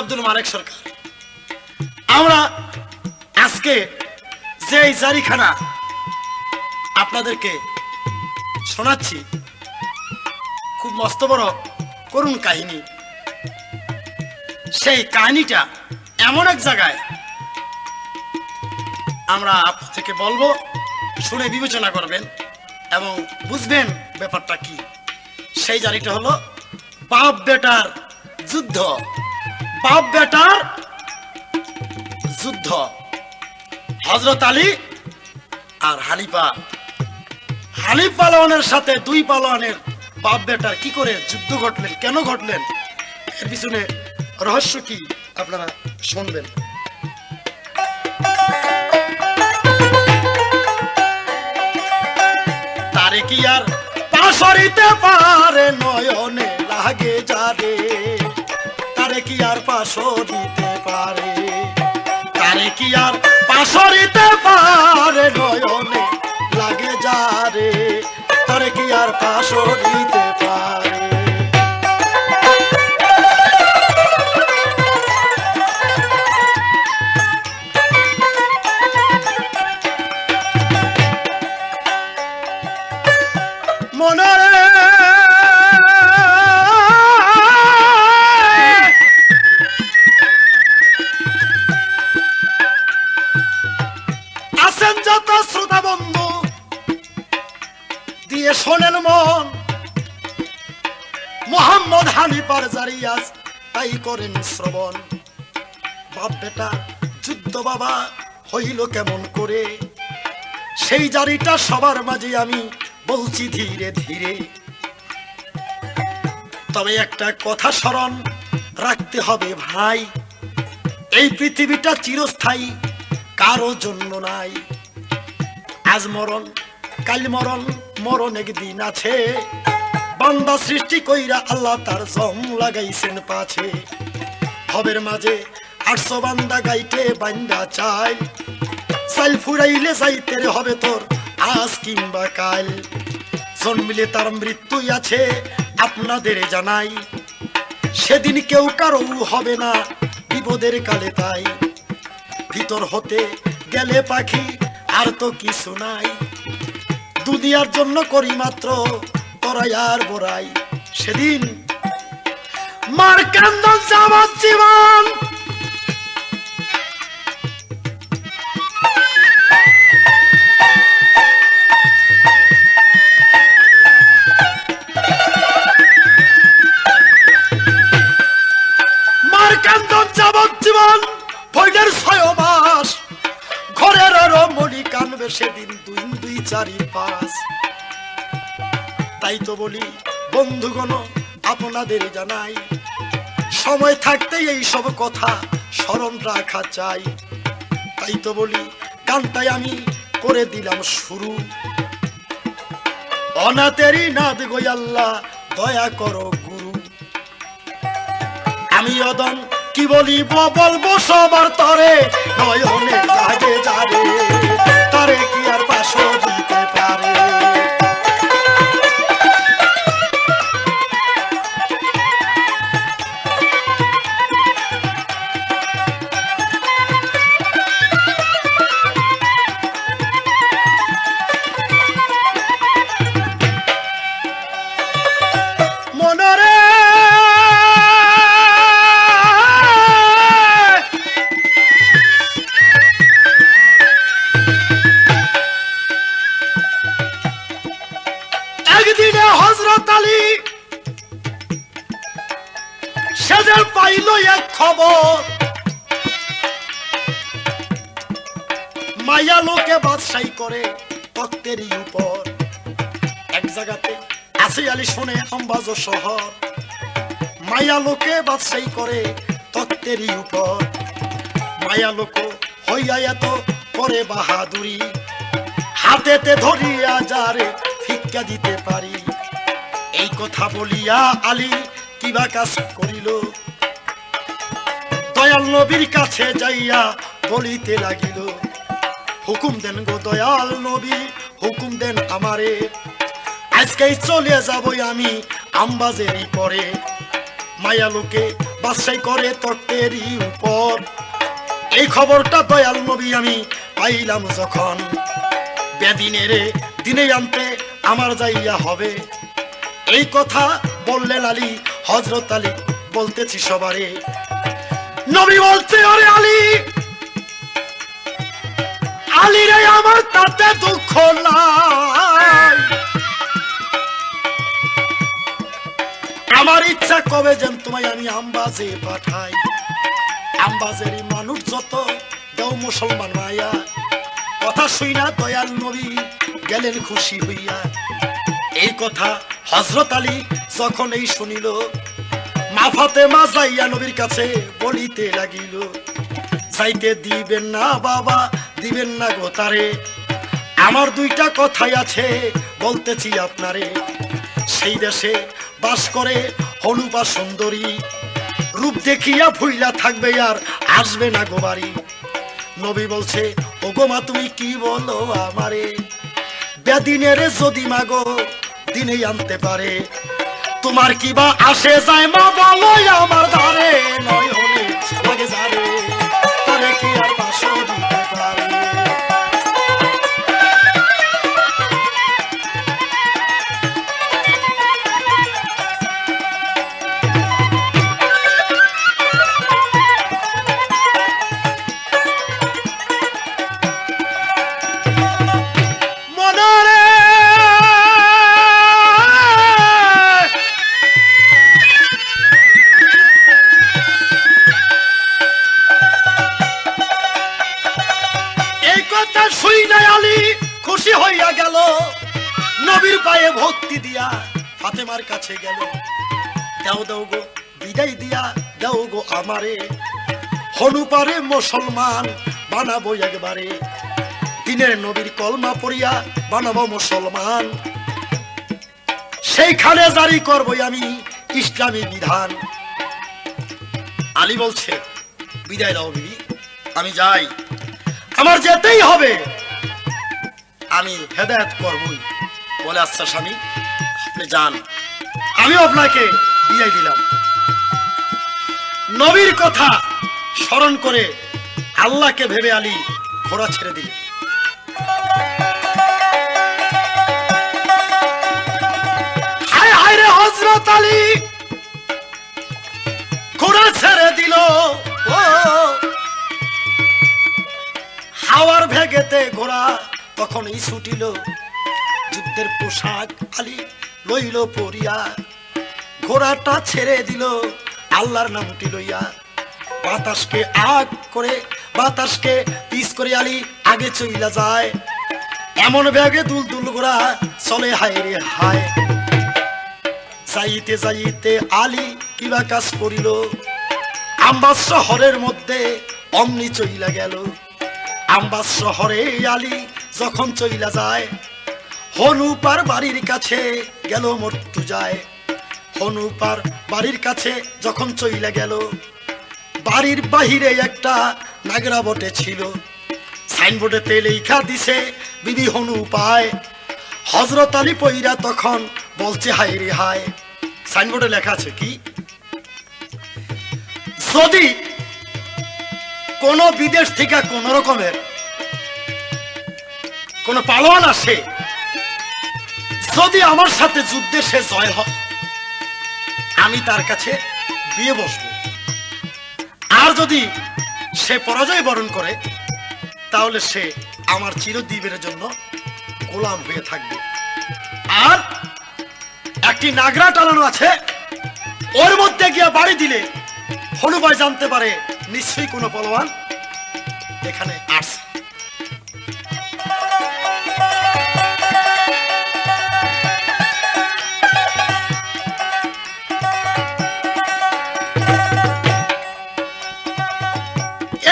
আব্দুল মালেক সরকার। আমরা আজকে যে জারিখানা আপনাদেরকে শোনাচ্ছি, খুব মস্ত বড় করুণ কাহিনী। সেই কাহিনীটা এমন এক জায়গায় আমরা আপনাদেরকে বলবো, শুনে বিবেচনা করবেন এবং বুঝবেন ব্যাপারটা কি। সেই জারিটা হলো বাপ বেটার যুদ্ধ। বাপ বেটার যুদ্ধ। হযরত আলী আর হানিফা পালোয়ানের সাথে দুই পালোয়ানের বাপ বেটার কি করে যুদ্ধ ঘটলেন, কেন ঘটলেন, এর পিছনে রহস্য কি আপনারা শুনবেন। তারে কি আর পাশরিতে পারে নয়নে লাগে যারে, তারে কি আর পাশরিতে পারে, তারে কি আর পাশরিতে পারে নয়নে লাগে যারে, তারে কি আর পাশরিতে পারে। মনরে আছেন যত শ্রোতা বন্ধু দিয়ে শোনেন মন, মোহাম্মদ হানিফার জারিয়াজ তাই করেন শ্রবণ। বাপ বেটা যুদ্ধ বাবা হইল কেমন করে, সেই জারিটা সবার মাঝে আমি বলছি ধীরে ধীরে। তবে একটা কথা স্মরণ রাখতে হবে ভাই, এই পৃথিবীটা চিরস্থায়ী কারো জন্য নাই। আজ মরণ কাল মরণ, মরণ একদিন আছে, বান্দা সৃষ্টি কইরা আল্লাহ তার জম লাগাইছেন পাছে। হবের মাঝে 800 বান্দা গাইতে বান্দা চাই, চাইল ফুরাইলে যাইতে হবে তোর আজ কিংবা কাল। জন্মিলে তার মৃত্যুই আছে আপনাদের জানাই, সেদিন কেউ কারো হবে না বিপদের কালে। তাই ভিতর হতে গেলে পাখি আর তো কিছু নাই, দুনিয়ার জন্য করি মাত্র তোরাই আর বড়াই। সেদিন মার কান্দন যাবত জীবন, যাবত জীবন ভৈদের 6 মাস, ঘরের রমণী কানবে সেদিন 2 2 4 5। তাই তো বলি বন্ধুগণ আপনাদের জানাই, সময় থাকতে এই সব কথা স্মরণ রাখা চাই। তাই তো বলি গানটাই আমি করে দিলাম শুরু, অনাথেরই নাদ গো আল্লাহ দয়া করো গুরু। আমি অদন কি বলিব বলবো সবার তরে, নয়নে লাগে যারে, তারে কি আর পাশো দিতে পারে। একদিনে হযরত আলী সেদিন পাইল এক খবর, মায়া লোকে বাদশাহী করে তক্তেরই উপর। এক জায়গাতে আছে আলী শোনে আম্বাজ শহর, মায়া লোকে বাদশাহী করে তক্তেরই উপর। মায়া লোক হইয়া এত করে বাহাদুরি, হাতেতে ধরিয়া যারে ভিক্ষা দিতে পারি। এই কথা বলিয়া আলী কিবা কাজ করিল, দয়াল নবীর কাছে যাইয়া বলিতে লাগিল, হুকুম দেন গো দয়াল নবী, হুকুম দেন আমারে, আজকেই চলে যাবই আমি আম্বাজেরই পরে। মায়া লোকে বাদশাহী করে তর্কেরই উপর। এই খবরটা দয়াল নবী আমি পাইলাম যখন, বেদিনের দিনে আনতে আমার যাইয়া হবে। এই কথা বললেন আলী, হযরত আলী বলতেছি সবারে। নবী বলছে, আরে আলী, আলী রে আমার তাতে দুঃখ নাই, আমার ইচ্ছা কবে যেন তোমায় আমি আম্বাজে পাঠাই। আম্বাজেরই মানুষ যত দেও মুসলমান মায়া। কথা শুইনা দয়াল নবী গেলেন খুশি হইয়া। এই কথা হযরত আলী যখন এই শুনিল, মা ফাতেমা যাইয়া নবীর কাছে বলিতে লাগিল, যাইতে দিবেন না বাবা, দিবেন না গো তারে, আমার দুইটা কথাই আছে বলতেছি আপনারে। সেই দেশে বাস করে হনুপা সুন্দরী, রূপ দেখিয়া ভুইলা থাকবে আর আসবে না গো বাড়ি। নবী বলছে, ও গো মা তুমি কি বলো আমারে, বেদিনের যদি মাগো দিনেই আনতে পারে, তোমার কি বা আসে যায় মা বলো আমার ধারে, নয় হলে লাগে যারে, তারে কি আর পাশো দিতে পারে। খুশি হইয়া গেল, নবীর পায়ে ভক্তি দিয়া ফাতেমার কাছে গেল, দাও দাও গো বিদায় দিয়া দাও গো আমারে, হনুপারে মুসলমান বানাবো একবারে, দিনের নবীর কলমা পড়িয়া বানাবো মুসলমান, সেইখানে জারি করবো আমি ইসলামী বিধান। আলী বলছে, বিদায় দাও বিবি, আমি যাই, আমার যেতেই হবে, আমি হেদায়েত করবই। বলে, আচ্ছা স্বামী আপনি যান, আমি আপনাকে বিদায় দিলাম। নবীর কথা স্মরণ করে আল্লাহকে ভেবে আলী ঘোড়া ছেড়ে দিল। হায় হায় রে হযরত আলী ঘোড়া ছেড়ে দিল, ও হাওয়ার ভেগেতে ঘোড়া তখনই ছুটিল, যুদ্ধের পোশাক আলী লইল পরিয়া, ঘোড়াটা ছেড়ে দিল আল্লাহর নামটি লইয়া, বাতাসকে আগ করে বাতাসকে পিছ করে আলী আগে চইলা যায়, এমন বেগে দুলদুল ঘোড়া চলে হায় রে হায়। যাইতে যাইতে আলী কিবা কাজ করিল, আম্বাজ শহরের মধ্যে অমনি চইলা গেল। আম্বাজ শহরে আলী যখন চইলা যায়, হনুপার বাড়ির কাছে গেল মর্তু যায়। হনুপার বাড়ির কাছে যখন চইলা গেল, বাড়ির বাহিরে একটা নাগরা বটে ছিল, সাইনবোর্ডেতে লেখা দিছে বিবি হনুপায়। হযরত আলী পইরা তখন বলছে, হায় রে হায়। সাইনবোর্ডে লেখা আছে কি, যদি কোন বিদেশ থেকে কোন রকমের কোন পালোয়ান আসে, যদি আমার সাথে যুদ্ধে সে জয় হয়, আমি তার কাছে বিয়ে বসবো, আর যদি সে পরাজয় বরণ করে, তাহলে সে আমার চিরজীবনের জন্য গোলাম হয়ে থাকবে। আর একটি নাগরা টানানো আছে, ওর মধ্যে গিয়ে বাড়ি দিলে হনুভাই জানতে পারে নিশ্চয়ই কোনো পলোয়ান এখানে আসছে।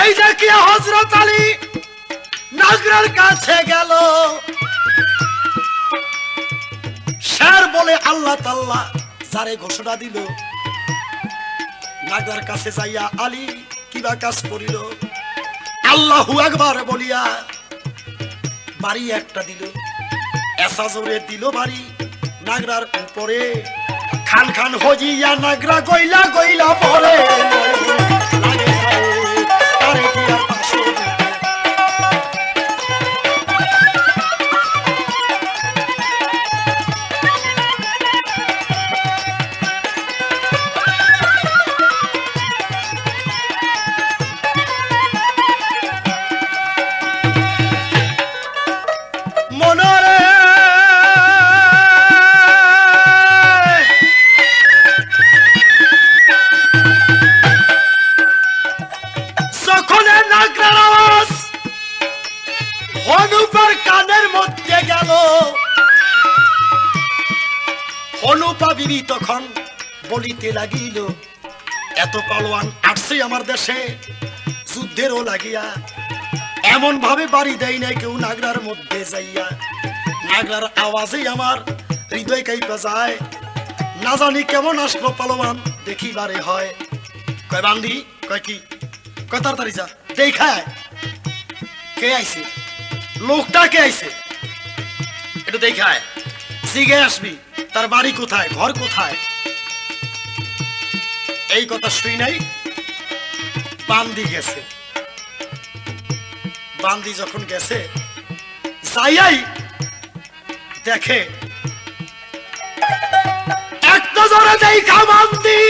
এই দেখিয়া হযরত আলী নাগরার কাছে গেল, শের বলে আল্লাহ তাআলা যারে ঘোষণা দিল, নাগরার কাছে যাইয়া আলী কিবা কাজ করিল, আল্লাহু আকবার বলিয়া বাড়ি একটা দিল, এসা জোরে দিল বাড়ি নাগরার উপরে, খান খান হজিয়া নাগরা গইলা গইলা পরে লাগে তারে দিয়া পাশে কানের মধ্যে গেল অনুপা বিবি তখন বলিতে লাগিল এত পালোয়ান আসছে আমার দেশে যুদ্ধেরও লাগিয়া এমন ভাবে বাড়ি দেয় নাই কেউ নাগরার মধ্যে যাইয়া নাগরার আওয়াজে আমার হৃদয় কাইপা যায় না জানি কেমন আসলো পালোয়ান দেখিবারে হয় কয় বান্দি কয় কি কয় তাড়াতাড়ি যা দেখায় কে আইছে লোকটা কে আইছে একটু দেখায় জিগে আসবি তার বাড়ি কোথায় ঘর কোথায় এই কথা শুই নাই বান্দি গেছে বান্দি যখন গেছে যাইয়াই দেখে এক নজরে দেখা বান্দি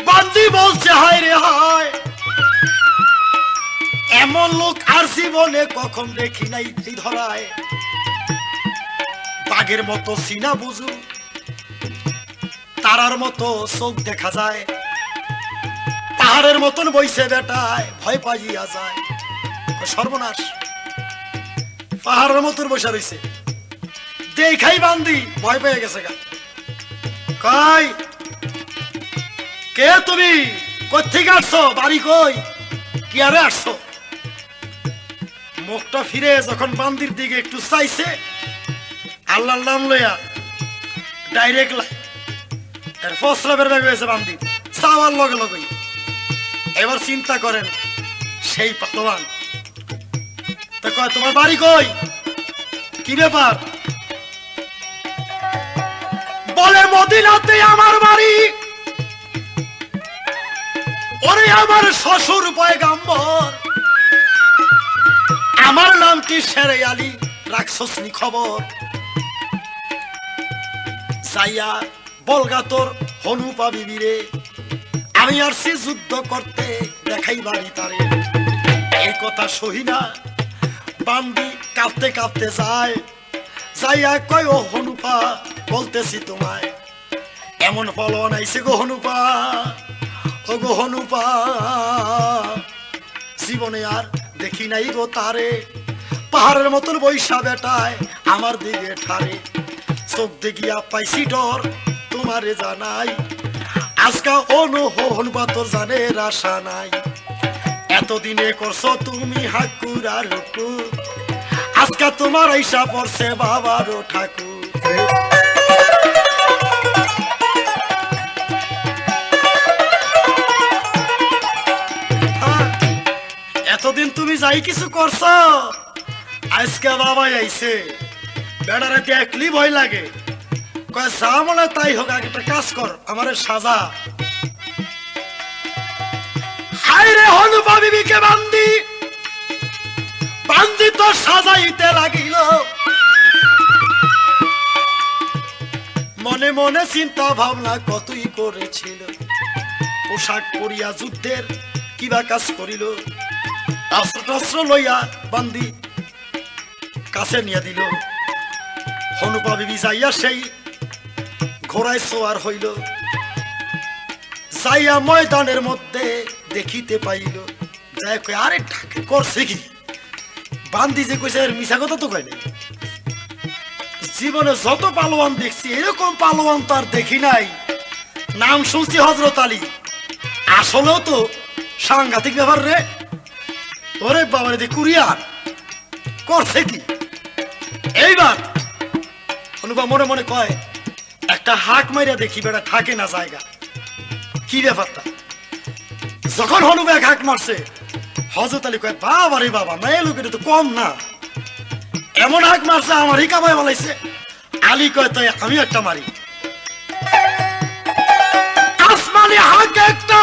বান্দি বলছে হায় রে হায় এমন লোক আর জীবনে কখন দেখি নাই এই ধরায় বাঘের মতো সিনা বুঝু তারার মতো চোখ দেখা যায় পাহাড়ের মতন বইছে বেটায় ভয় পাইয়া যায় সর্বনাশ পাহাড়ের মতন বসে রয়েছে দেখাই বান্দি ভয় পেয়ে গেছে গা কই কে তুমি কোথেকে আসছো বাড়ি কই কি আরে আসছো মুখটা ফিরে যখন বান্দির দিকে একটু চাইছে আল্লাহর নাম লইয়া ডাইরেক্ট এর ফসলা বের হয়েছে বান্দি চাওয়ার লগে লগে এবার চিন্তা করেন সেই পালোয়ান তো কয় তোমার বাড়ি কই কি ব্যাপার বলে মদিনাতে আমার বাড়ি ওরে আমার শ্বশুর পয়গাম্বর আমার নাম কি শেরে আলী রাখছস নি খবর যাইয়া বলগা তোর হনুপা বিবিরে আমি আসছি যুদ্ধ করতে দেখাই বাড়ি তারে এই কথা সহি না বান্দি কাঁপতে কাঁপতে যায় যাইয়া কয় ও হনুপা বলতেছি তোমায় এমন ফলন আইছে গো হনুপা ও গো হনুপা জীবনে আর দেখি নাই গো তারে পাহাড়ের মতন বৈশা বেটায় আমার দিকে ঠারে চোখ দেখিয়া পাইছি ডর তোমারে জানাই আজকা হনুপা তোর জানের আশা নাই এতদিনে করছো তুমি হাকুর আর হুকু আজকা তোমার আইসা পড়ছে বাবারও ঠাকুর এতদিন তুমি যাই কিছু করছো আজকে বাবা আইছে বেড়ারে দেখলি ভয় লাগে কয় যা মনে তাই হোক আগে একটা কাজ কর আমারে সাজা হায় রে হনুপা বিবিকে বান্দি বান্দি তো সাজাইতে লাগিল মনে মনে চিন্তা ভাবনা কতই করেছিল পোশাক পরিয়া যুদ্ধের কিবা কাজ করিল অস্ত্র লইয়া বান্দি কাছে নিয়ে দিল হনুপা বিবি যাইয়া সেই ঘোড়ায় সোয়ার হইল যাইয়া ময়দানের মধ্যে দেখিতে পাইল যাই কই আরে ঠাকে করছে কি বান্দি যে কইছে মিছা কথা তো কয় নাই জীবনে যত পালোয়ান দেখছি এরকম পালোয়ান তো আর দেখি নাই নাম শুনছি হযরত আলী আসলেও তো সাংঘাতিক ব্যাপার রে ওরে বাবারে দি কুরিয়ার করছে কি এইবার হনুপা মনে মনে কয় একটা হাক মাইরা দেখি বেটা থাকে না জায়গা কি ব্যাপারটা যখন হনুপা এক হাক মারছে হযরত আলী কয় বাবা রে বাবা মেয়ে লোকের তো কম না এমন হাক মারছে আমারই কামাই বলাইছে আলী কয় তাই আমি একটা মারি। আসমানি হাঁক একটা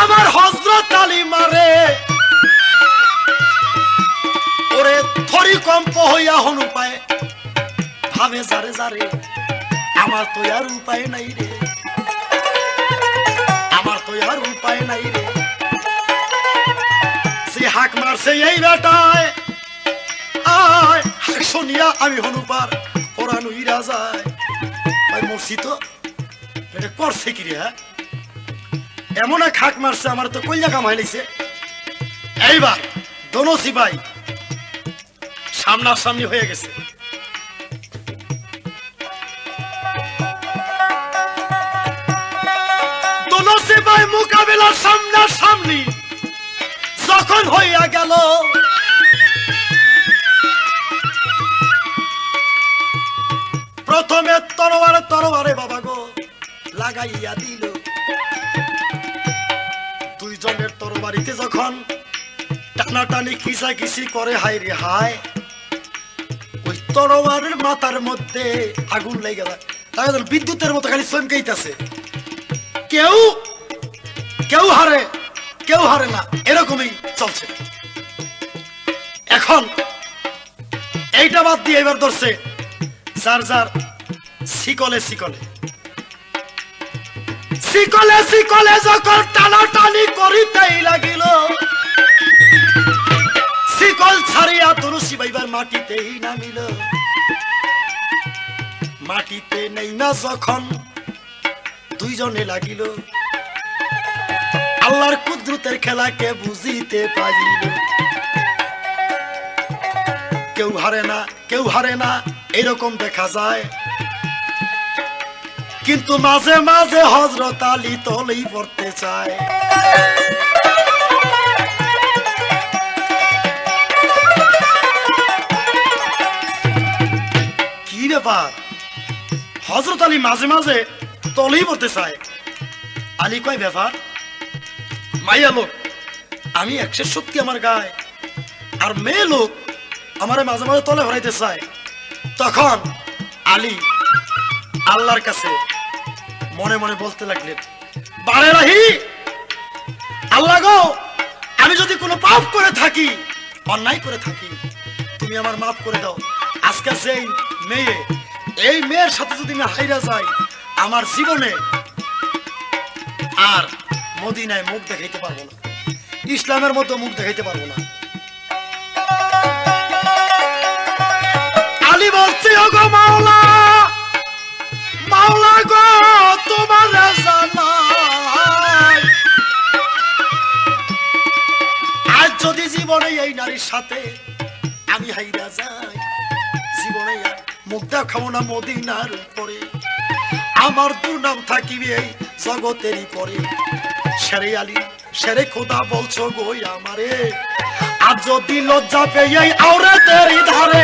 আমার হযরত আলী মারে, ওরে থরি কম্প হইয়া হনু পায় ভাবে যারে যারে আমার তো আর উপায় নাই রে, আমার তো আর উপায় নাই রে। সে হাঁক মারছে এই বেটায় আয়, হাঁক শুনিয়া আমি হনুপার পরান উইরা যায়। ভাই মরছি তো, এটা করছে কি রে? হ্যাঁ এমন এক হাঁক মারছে আমার তো কইলা কামাই লাইছে। এইবার দোনো সিপাই সামনাসামনি হয়ে গেছে। দোনো সিপাই মোকাবিলা সামনাসামনি যখন হইয়া গেল, প্রথমে তরবারে তরবারে বাবা গো লাগাইয়া দিল। দুইজনের তরবারিতে যখন টানাটানি খিসাখিসি করে হায় রে হায়, ওই তরবারের মাথার মধ্যে আগুন লেগে যায়, তাই বিদ্যুতের মতো খালি চমকাইতেছে। কেউ কেউ হারে কেউ হারে না, এরকমই চলছে। এখন এইটা বাদ দিয়ে এবার ধরছে যার যার শিকলে শিকলে শিকলে শিকলে যখন টানাটানি করিতেই লাগিল, শিকল ছাড়িয়া তরুষি বাইবার মাটিতেই নামিল। মাটিতে নেই না যখন দুইজনে লাগিল, আল্লাহর কুদরতের খেলাকে বুঝিতে পারিল। কেউ হারে না কেউ হারে না এরকম দেখা যায়, কিন্তু মাঝে মাঝে হযরত আলী তলেই পড়তে চায়। কি ব্যাপার? হযরত আলী মাঝে মাঝে তলেই পড়তে চায়। আলী কয় ব্যাপার? মাইয়া লোক আমি 170 আমার গায়ে, আর মেয়ে লোক আমার মাঝে মাঝে তলে ভরাইতে চায়। তখন আলী আল্লাহর কাছে মনে মনে বলতে লাগলেন, বারে রাহি আল্লাহ গো, আমি যদি কোনো পাপ করে থাকি, অন্যায় করে থাকি, তুমি আমার মাফ করে দাও। আজকে সেই মেয়ে, এই মেয়ের সাথে যদি আমি হাইরা যাই, আমার জীবনে আর মদিনায় মুখ দেখাইতে পারবো না, ইসলামের মতো মুখ দেখাইতে পারবো না। আলী বলছে ওগো মাওলা, মাওলা গো তোমার জানাই, আজ যদি জীবনে এই নারীর সাথে আমি হাইরা যাই, জীবনে আর মুখ দেখাবো না মদিনার পরে, আমার দুর্নাম থাকিবে এই জগতেরই পরে। শেরে আলী শেরে খোদা বলছো গো আমারে, আজ যদি লজ্জা পেয়ে আওরাতের ধারে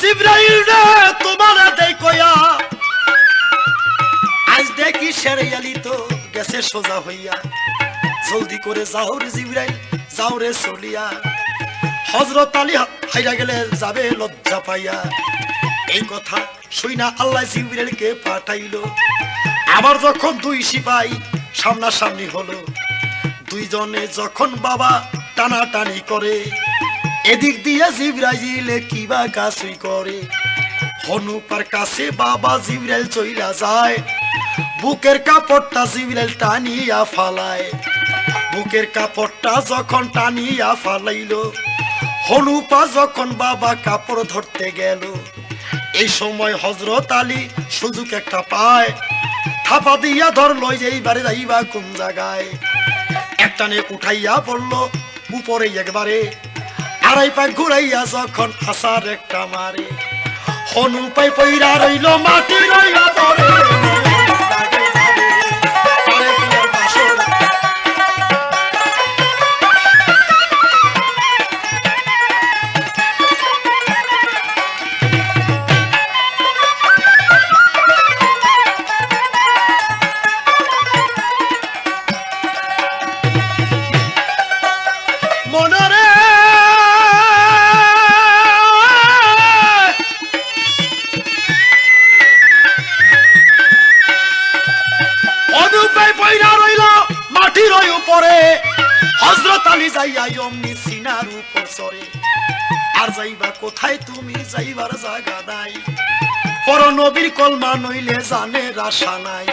জিবরাইল রে তোমার দেখয়া, আজ দেখি শেরে আলী তো গেছে সোজা হইয়া, জলদি করে যাও রে জিবরাইল যাও রে চলিয়া। হযরত আলী হাইরা গেলে যাবে লজ্জা পাইয়া, এই কথা শুইনা আল্লাহ জিবরাইলকে পাঠাইলো। আবার যখন দুই সিপাই সামনাসামনি হলো, দুইজনে যখন বাবা টানাটানি করে, এদিক দিয়ে জিবরাইল কিবা কাছই করে, হনুপার কাছে বাবা জিবরাইল চইলা যায়, বুকের কাপড়টা জিবরাইল টানিয়া ফালায়। বুকের কাপড়টা যখন টানিয়া ফালাইল, হনুপা যখন বাবা কাপড় ধরতে গেল, এই সময় হযরত আলী সুযোগ একটা পায়, থাপা দিয়া ধরলো এইবারে যাইবা কোন জায়গায়। একটানে উঠাইয়া পড়লো উপরে একবারে, আড়াই পাক ঘুরাইয়া যখন আসার একটা মারে, হনুপাই পইরা রইল মাটি রইল পরে। হযরত আলী যাইয়া অমনি সিনার উপর চড়ে, আর যাইবা কোথায় তুমি, যাইবার জায়গা নাই। পর নবীর কলমা নইলে জানে আশা নাই,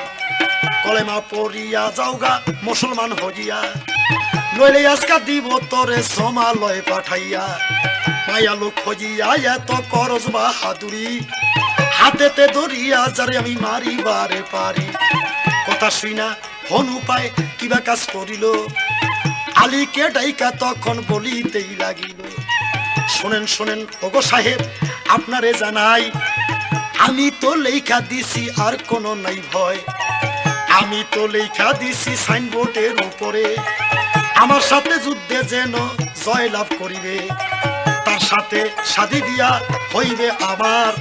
কলেমা পড়িয়া যাওগা মুসলমান হইয়া, নইলে আজকা দিব তোরে সমালয় পাঠাইয়া। মায়া লোক হইয়া এত করজ বাহাদুরি, হাতেতে ধরিয়া যারে আমি মারিবারে পারি। কথা শুইনা হনুপায় কিবা কাজ করিল, আলীকে ডাইকা তখন বলিতেই লাগিল, শোনেন শোনেন ওগো সাহেব আপনারে জানাই, আমি তো লেখা দিছি আর কোনো নাই ভয়, আমি তো লেখা দিছি সাইনবোর্ডের উপরে, আমার সাথে যুদ্ধে যেন জয় লাভ করিবে, তার সাথে শাদী বিয়া হইবে আমার।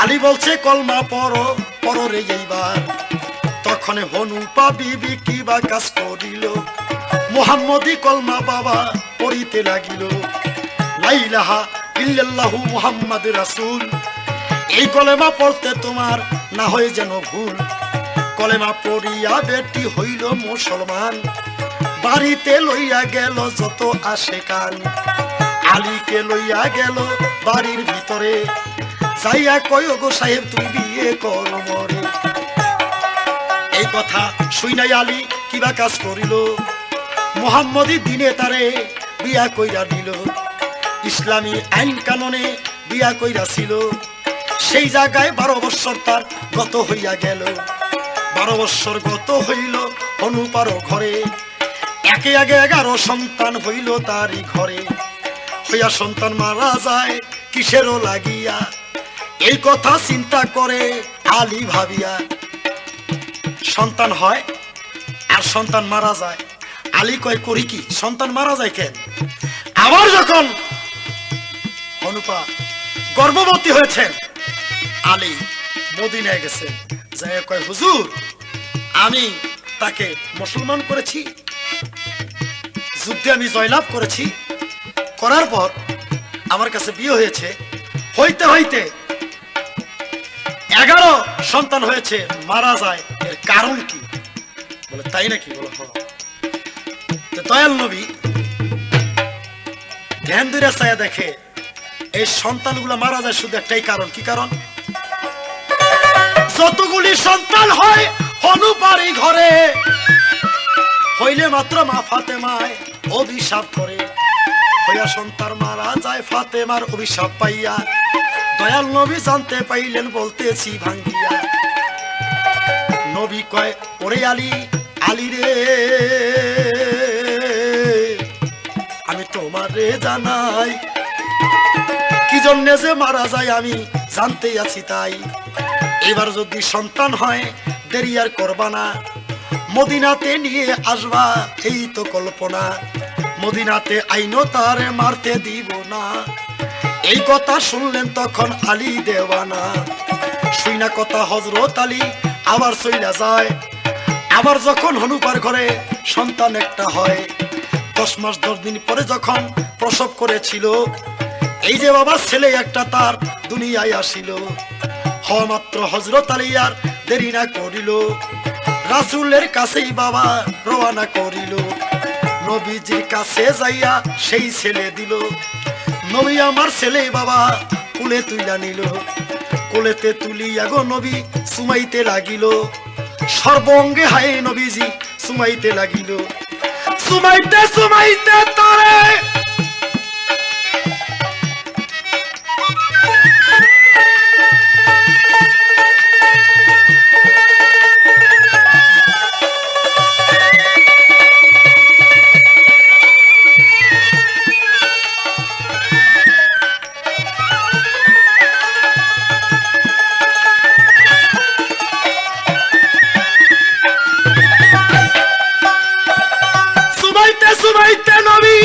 আলী বলছে কলমা পড়ো পড়ো রে এইবার। তখন হনুপা বিবি কিবা কাজ করিল, মুহাম্মদি কলমা বাবা পড়িতে লাগিল, লা ইলাহা ইল্লাল্লাহু মুহাম্মাদুর রাসূল। এই কলেমা পড়তে তোমার না হয় যেন ভুল। কলেমা পড়িয়া বেটি হইল মুসলমান, বাড়িতে লইয়া গেল যত আশেকান, আলীকে লইয়া গেল বাড়ির ভিতরে, যাইয়া কয় গো সাহেব তুমি বিয়ে কর মরে। এই কথা শুইনাই আলী কিবা কাজ করিল, মুহাম্মদি দিনে তারে বিয়া কইরা দিল, ইসলামী আইন কানুনে বিয়া কইরা ছিল। সেই জায়গায় 12 বছর তার গত হইয়া গেল, 12 বছর গত হইল হনুপার ঘরে, একে আগে 11 সন্তান হইল তারই ঘরে। হইয়া সন্তান মারা যায় কিসেরও লাগিয়া, এই কথা চিন্তা করে আলী ভাবিয়া। সন্তান হয় আর সন্তান মারা যায়, আলী কয় করি কি, সন্তান মারা যায় কেন? আবার যখন হনুপা গর্ভবতী হয়েছেন, আলী মদিনায় গেছেন, যাই কয় হুজুর আমি তাকে মুসলমান করেছি, যুদ্ধে আমি জয়লাভ করেছি, করার পর আমার কাছে বিয়ে হয়েছে, হইতে হইতে 11 সন্তান হয়েছে, মারা যায়, এর কারণ কি? বলে তাই নাকি? বলে হ। দয়াল নবী ধ্যান ধরে চায়া দেখে এই সন্তানগুলো মারা যায় শুধু একটাই কারণ। কি কারণ? যতগুলি সন্তান হয় হনুপারি ঘরে, হইলে মাত্র মা ফাতেমায় অভিশাপ করে, হইয়া সন্তান মারা যায় ফাতেমার অভিশাপ পাইয়া। দয়াল নবী জানতে পাইলেন, বলতেছি ভাঙ্গিয়া, নবী কয় ওরে আলী, আলী রে আমি তোমারে জানাই, কি জন্যে যে মারা যায় আমি জানতে আছি তাই। এবার যদি সন্তান হয় দেরি আর করবা না, মদিনাতে নিয়ে আসবা এই তো কল্পনা, মদিনাতে আইনো তারে মারতে দিব না। এই কথা শুনলেন তখন আলী দেওয়ানা, শুইনা কথা হযরত আলী আবার চইলা যায়। আবার যখন হনুপার ঘরে সন্তান একটা হয়, 10 মাস 10 দিন পরে যখন প্রসব করেছিল, এই যে বাবা ছেলে একটা তার দুনিয়ায় আসিল। হওয়া মাত্র হযরত আলী আর দেরি না করিল, রাসূলের কাছেই বাবা রওনা করিল, নবীজির কাছে যাইয়া সেই ছেলে দিল। নবী আমার ছেলে বাবা কুলে তুইলা নিল, কোলেতে তুলিয়া গো নবী সুমাইতে লাগিল, সর্বঙ্গে হায় নবীজি সুমাইতে লাগিল। সুমাইতে সুমাইতে তারে সুমাইতে সুমাইতে নবী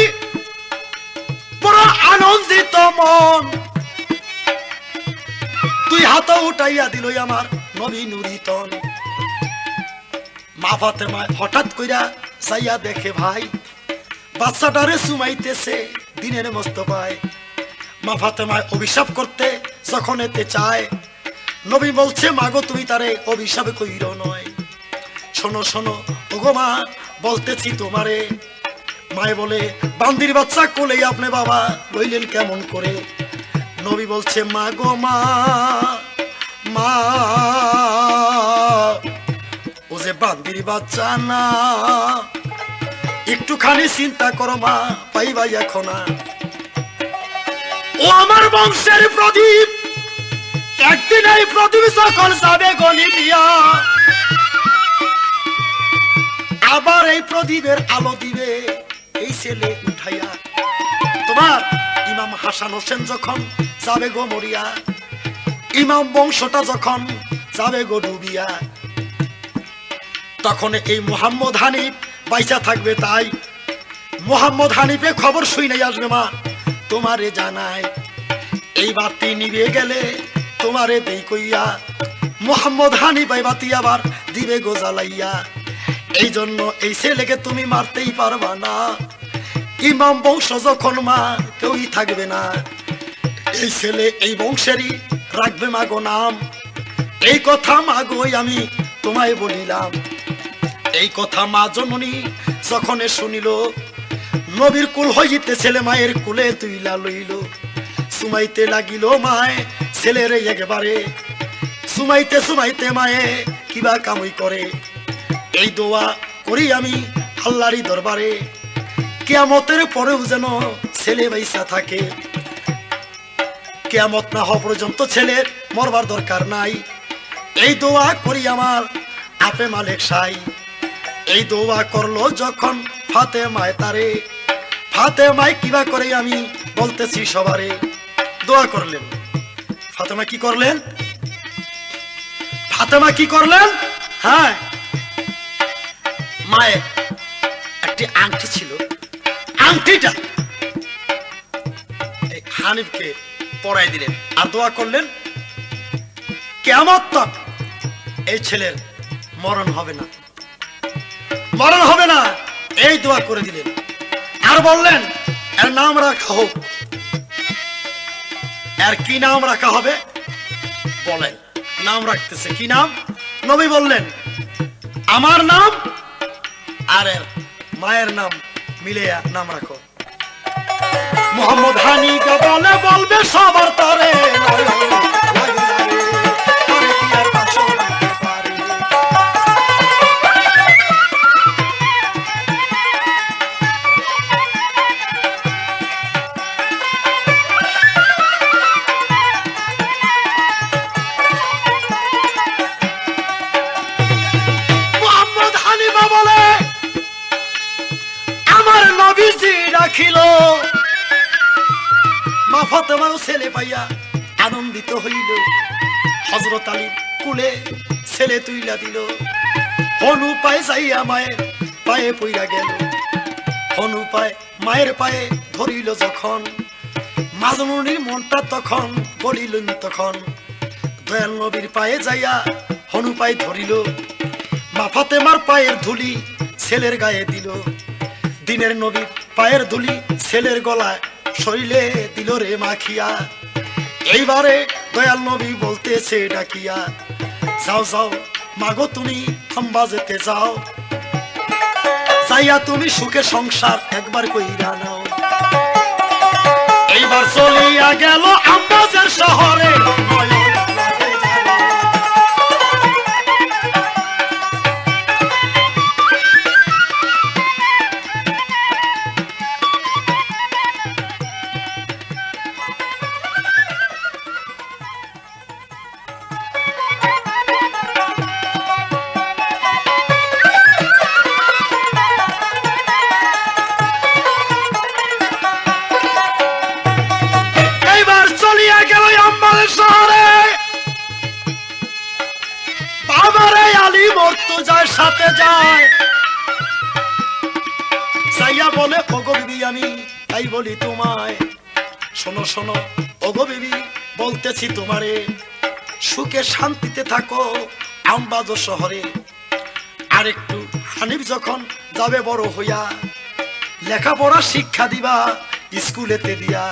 বড় আনন্দিত মন, দুই হাত উঠাইয়া দিল আমার নবী নুরিতন। মা ফাতেমা হঠাৎ কইরা চাইয়া দেখে ভাই বাচ্চাটারে সুমাইতেছে দিনের মস্ত পায়। মা ফাতেমায় অভিশাপ করতে যখন এতে চায়, নবী বলছে মাগো তুমি তারে অভিশাপ কইর নয়, শোনো শোনো ওগো মা বলতেছি তোমারে। মায়ে বলে বান্দির বাচ্চা কোলে আপনি বাবা লইলেন কেমন করে? নবী বলছে মা গো মা, মা ও যে বান্দির বাচ্চা না, একটুখানি চিন্তা করো মা পাইবাই এখন না। ও আমার বংশের প্রদীপ, একদিন এই প্রদীপ সকল যাবে গনি দিয়া, আবার এই প্রদীপের আলো দিবে এই ছেলে উঠাইয়া। তোমার ইমাম হাসান হোসেন যখন যাবে গো মরিয়া, ইমাম বংশটা যখন যাবে গো ডুবিয়া, তখন এই মুহাম্মদ হানিফ বাইচা থাকবে। তাই মুহাম্মদ হানিফে খবর শুই নাই আসবে মা তোমারে জানায়, এই বাতি নিভে গেলে তোমারে দেই কইয়া, মুহাম্মদ হানিফ এই বাতি আবার দিবে গো জ্বালাইয়া। এই জন্য এই ছেলেকে তুমি মারতেই পারবা না, ইমাম বংশ যখন মা কেউই থাকবে না, এই ছেলে এই বংশেরই রাখবে মাগো নাম। এই কথা মাগোই আমি তোমায় বলিলাম। এই কথা মা জননী যখন শুনিল, নবীর কুল হইতে ছেলে মায়ের কুলে তুইলা লইল। সুমাইতে লাগিল মায়ে ছেলের একবারে, সুমাইতে সুমাইতে মায়ে কিবা কামই করে। এই দোয়া করি আমি আল্লাহরই দরবারে, কিয়ামতের পরেও যেন ছেলে বাইসা থাকে, কিয়ামত না হওয়া পর্যন্ত ছেলের মরবার দরকার নাই। এই দোয়া করি আমার আপে মালিক সাই। এই দোয়া করলো যখন ফাতেমায় তারে, ফাতেমায় কিবা করে আমি বলতেছি সবারে। দোয়া করলেন ফাতেমা, কি করলেন? ফাতেমা কি করলেন? হ্যাঁ, মায়ের একটি আংটি ছিল, আংটিটা হানিফকে পরাই দিলেন আর দোয়া করলেন কিয়ামত তক এই ছেলের মরণ হবে না, মরণ হবে না, এই দোয়া করে দিলেন। আর বললেন এর নাম রাখা হোক। এর কি নাম রাখা হবে বলেন? নাম রাখতেছে কি নাম? নবী বললেন আমার নাম আর মায়ের নাম মিলে নাম রাখো। মুহাম্মদ হানিফ বলে বলবে সবার তরে, মা ফাতেমাও ছেলে পাইয়া আনন্দিত হইল। হযরত আলী কুলে ছেলে তুইলা দিল। হনু পায়ে যাইয়া মায়ের পায়ে পইরা গেল। হনু পায়ে মায়ের পায়ে ধরিল যখন, মাজনুনির মনটা তখন বলিলেন তখন, দয়াল নবীর পায়ে যাইয়া হনু পায়ে ধরিল। মা ফাতেমার পায়ের ধুলি ছেলের গায়ে দিল। দিনের নবীর পায়ের ধুলি ছেলের গলায় শরীরে দিল রে মাখিয়া। এইবারে দয়াল নবী বলতেছে ডাকিয়া, যাও যাও মাগো তুমি আম্বা যেতে যাও, যাইয়া তুমি সুখে সংসার একবার কইরা নাও। এইবার চলিয়া গেল আম্বাজের শহরে, শহরে বলে ওগো বিবি আমি তাই বলি তোমায়, শোনো শোনো ওগো বিবি বলতেছি তোমারে, সুখে শান্তিতে থাকো আমবাজার শহরে। আর একটু হানিফ যখন যাবে বড় হইয়া, লেখাপড়া শিক্ষা দিবা স্কুলেতে দিয়া,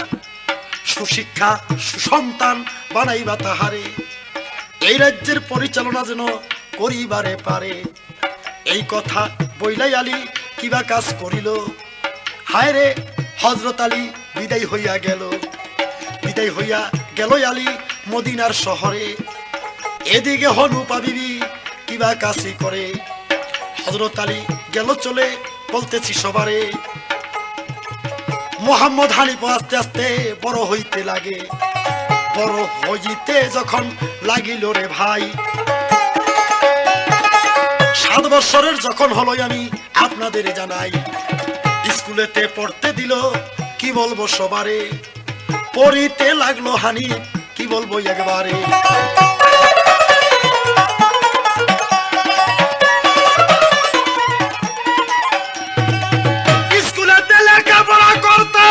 সুশিক্ষা সুসন্তান বানাইবা তাহারে, এই রাজ্যের পরিচালনা যেন করিবারে পারে। এই কথা বইলাই আলী কিবা কাজ করিল, হায় রে হযরত আলী বিদায় হইয়া গেল। বিদায় হইয়া গেল আলী মদিনার শহরে, এদিকে হনুপা বিবি কিবা কাজই করে। হযরত আলী গেল চলে বলতেছি সবারে, মোহাম্মদ হানিফ আস্তে আস্তে বড় হইতে লাগে। বড় হইতে যখন লাগিল রে ভাই, 7 বছরের যখন হলো আমি আপনাদের জানাই, স্কুলেতে পড়তে দিল কি বলবো সবারে, পড়িতে লাগলো হানিফ কি বলবো একবারে। স্কুলেতে লেখাপড়া করতে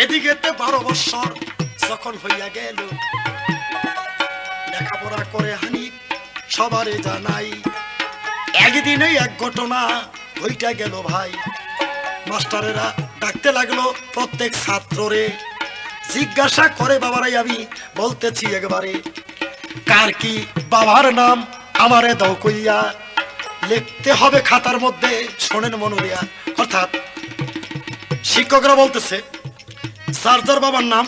এদিকে 12 বছর যখন হইয়া গেল, লেখাপড়া করে হানিফ সবারে জানাই। একদিনে এক ঘটনা হইটা গেল ভাই, মাস্টারেরা ডাকতে লাগলো প্রত্যেক ছাত্ররে, জিজ্ঞাসা করে বাবারাই আমি বলতেছি একবারে, কার কি বাবার নাম আমারে দাও কইয়া, লিখতে হবে খাতার মধ্যে শোনেন মনোরিয়া। অর্থাৎ শিক্ষকরা বলতেছে যার যার বাবার নাম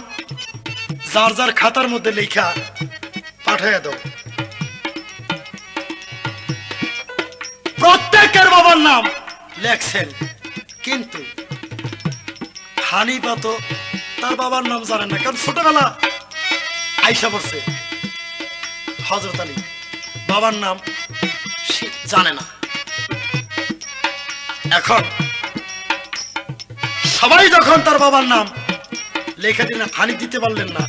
যার যার খাতার মধ্যে লেখা পাঠাইয়া দাও। প্রত্যেকের বাবার নাম লেখছেন, কিন্তু হানিফা তো তার বাবার নাম জানেন না, কারণ ছোটবেলা আইসা পড়ছে। হযরত আলী বাবার নাম জানে না। এখন সবাই যখন তার বাবার নাম লেখা দিলেন, হানিফ দিতে পারলেন না।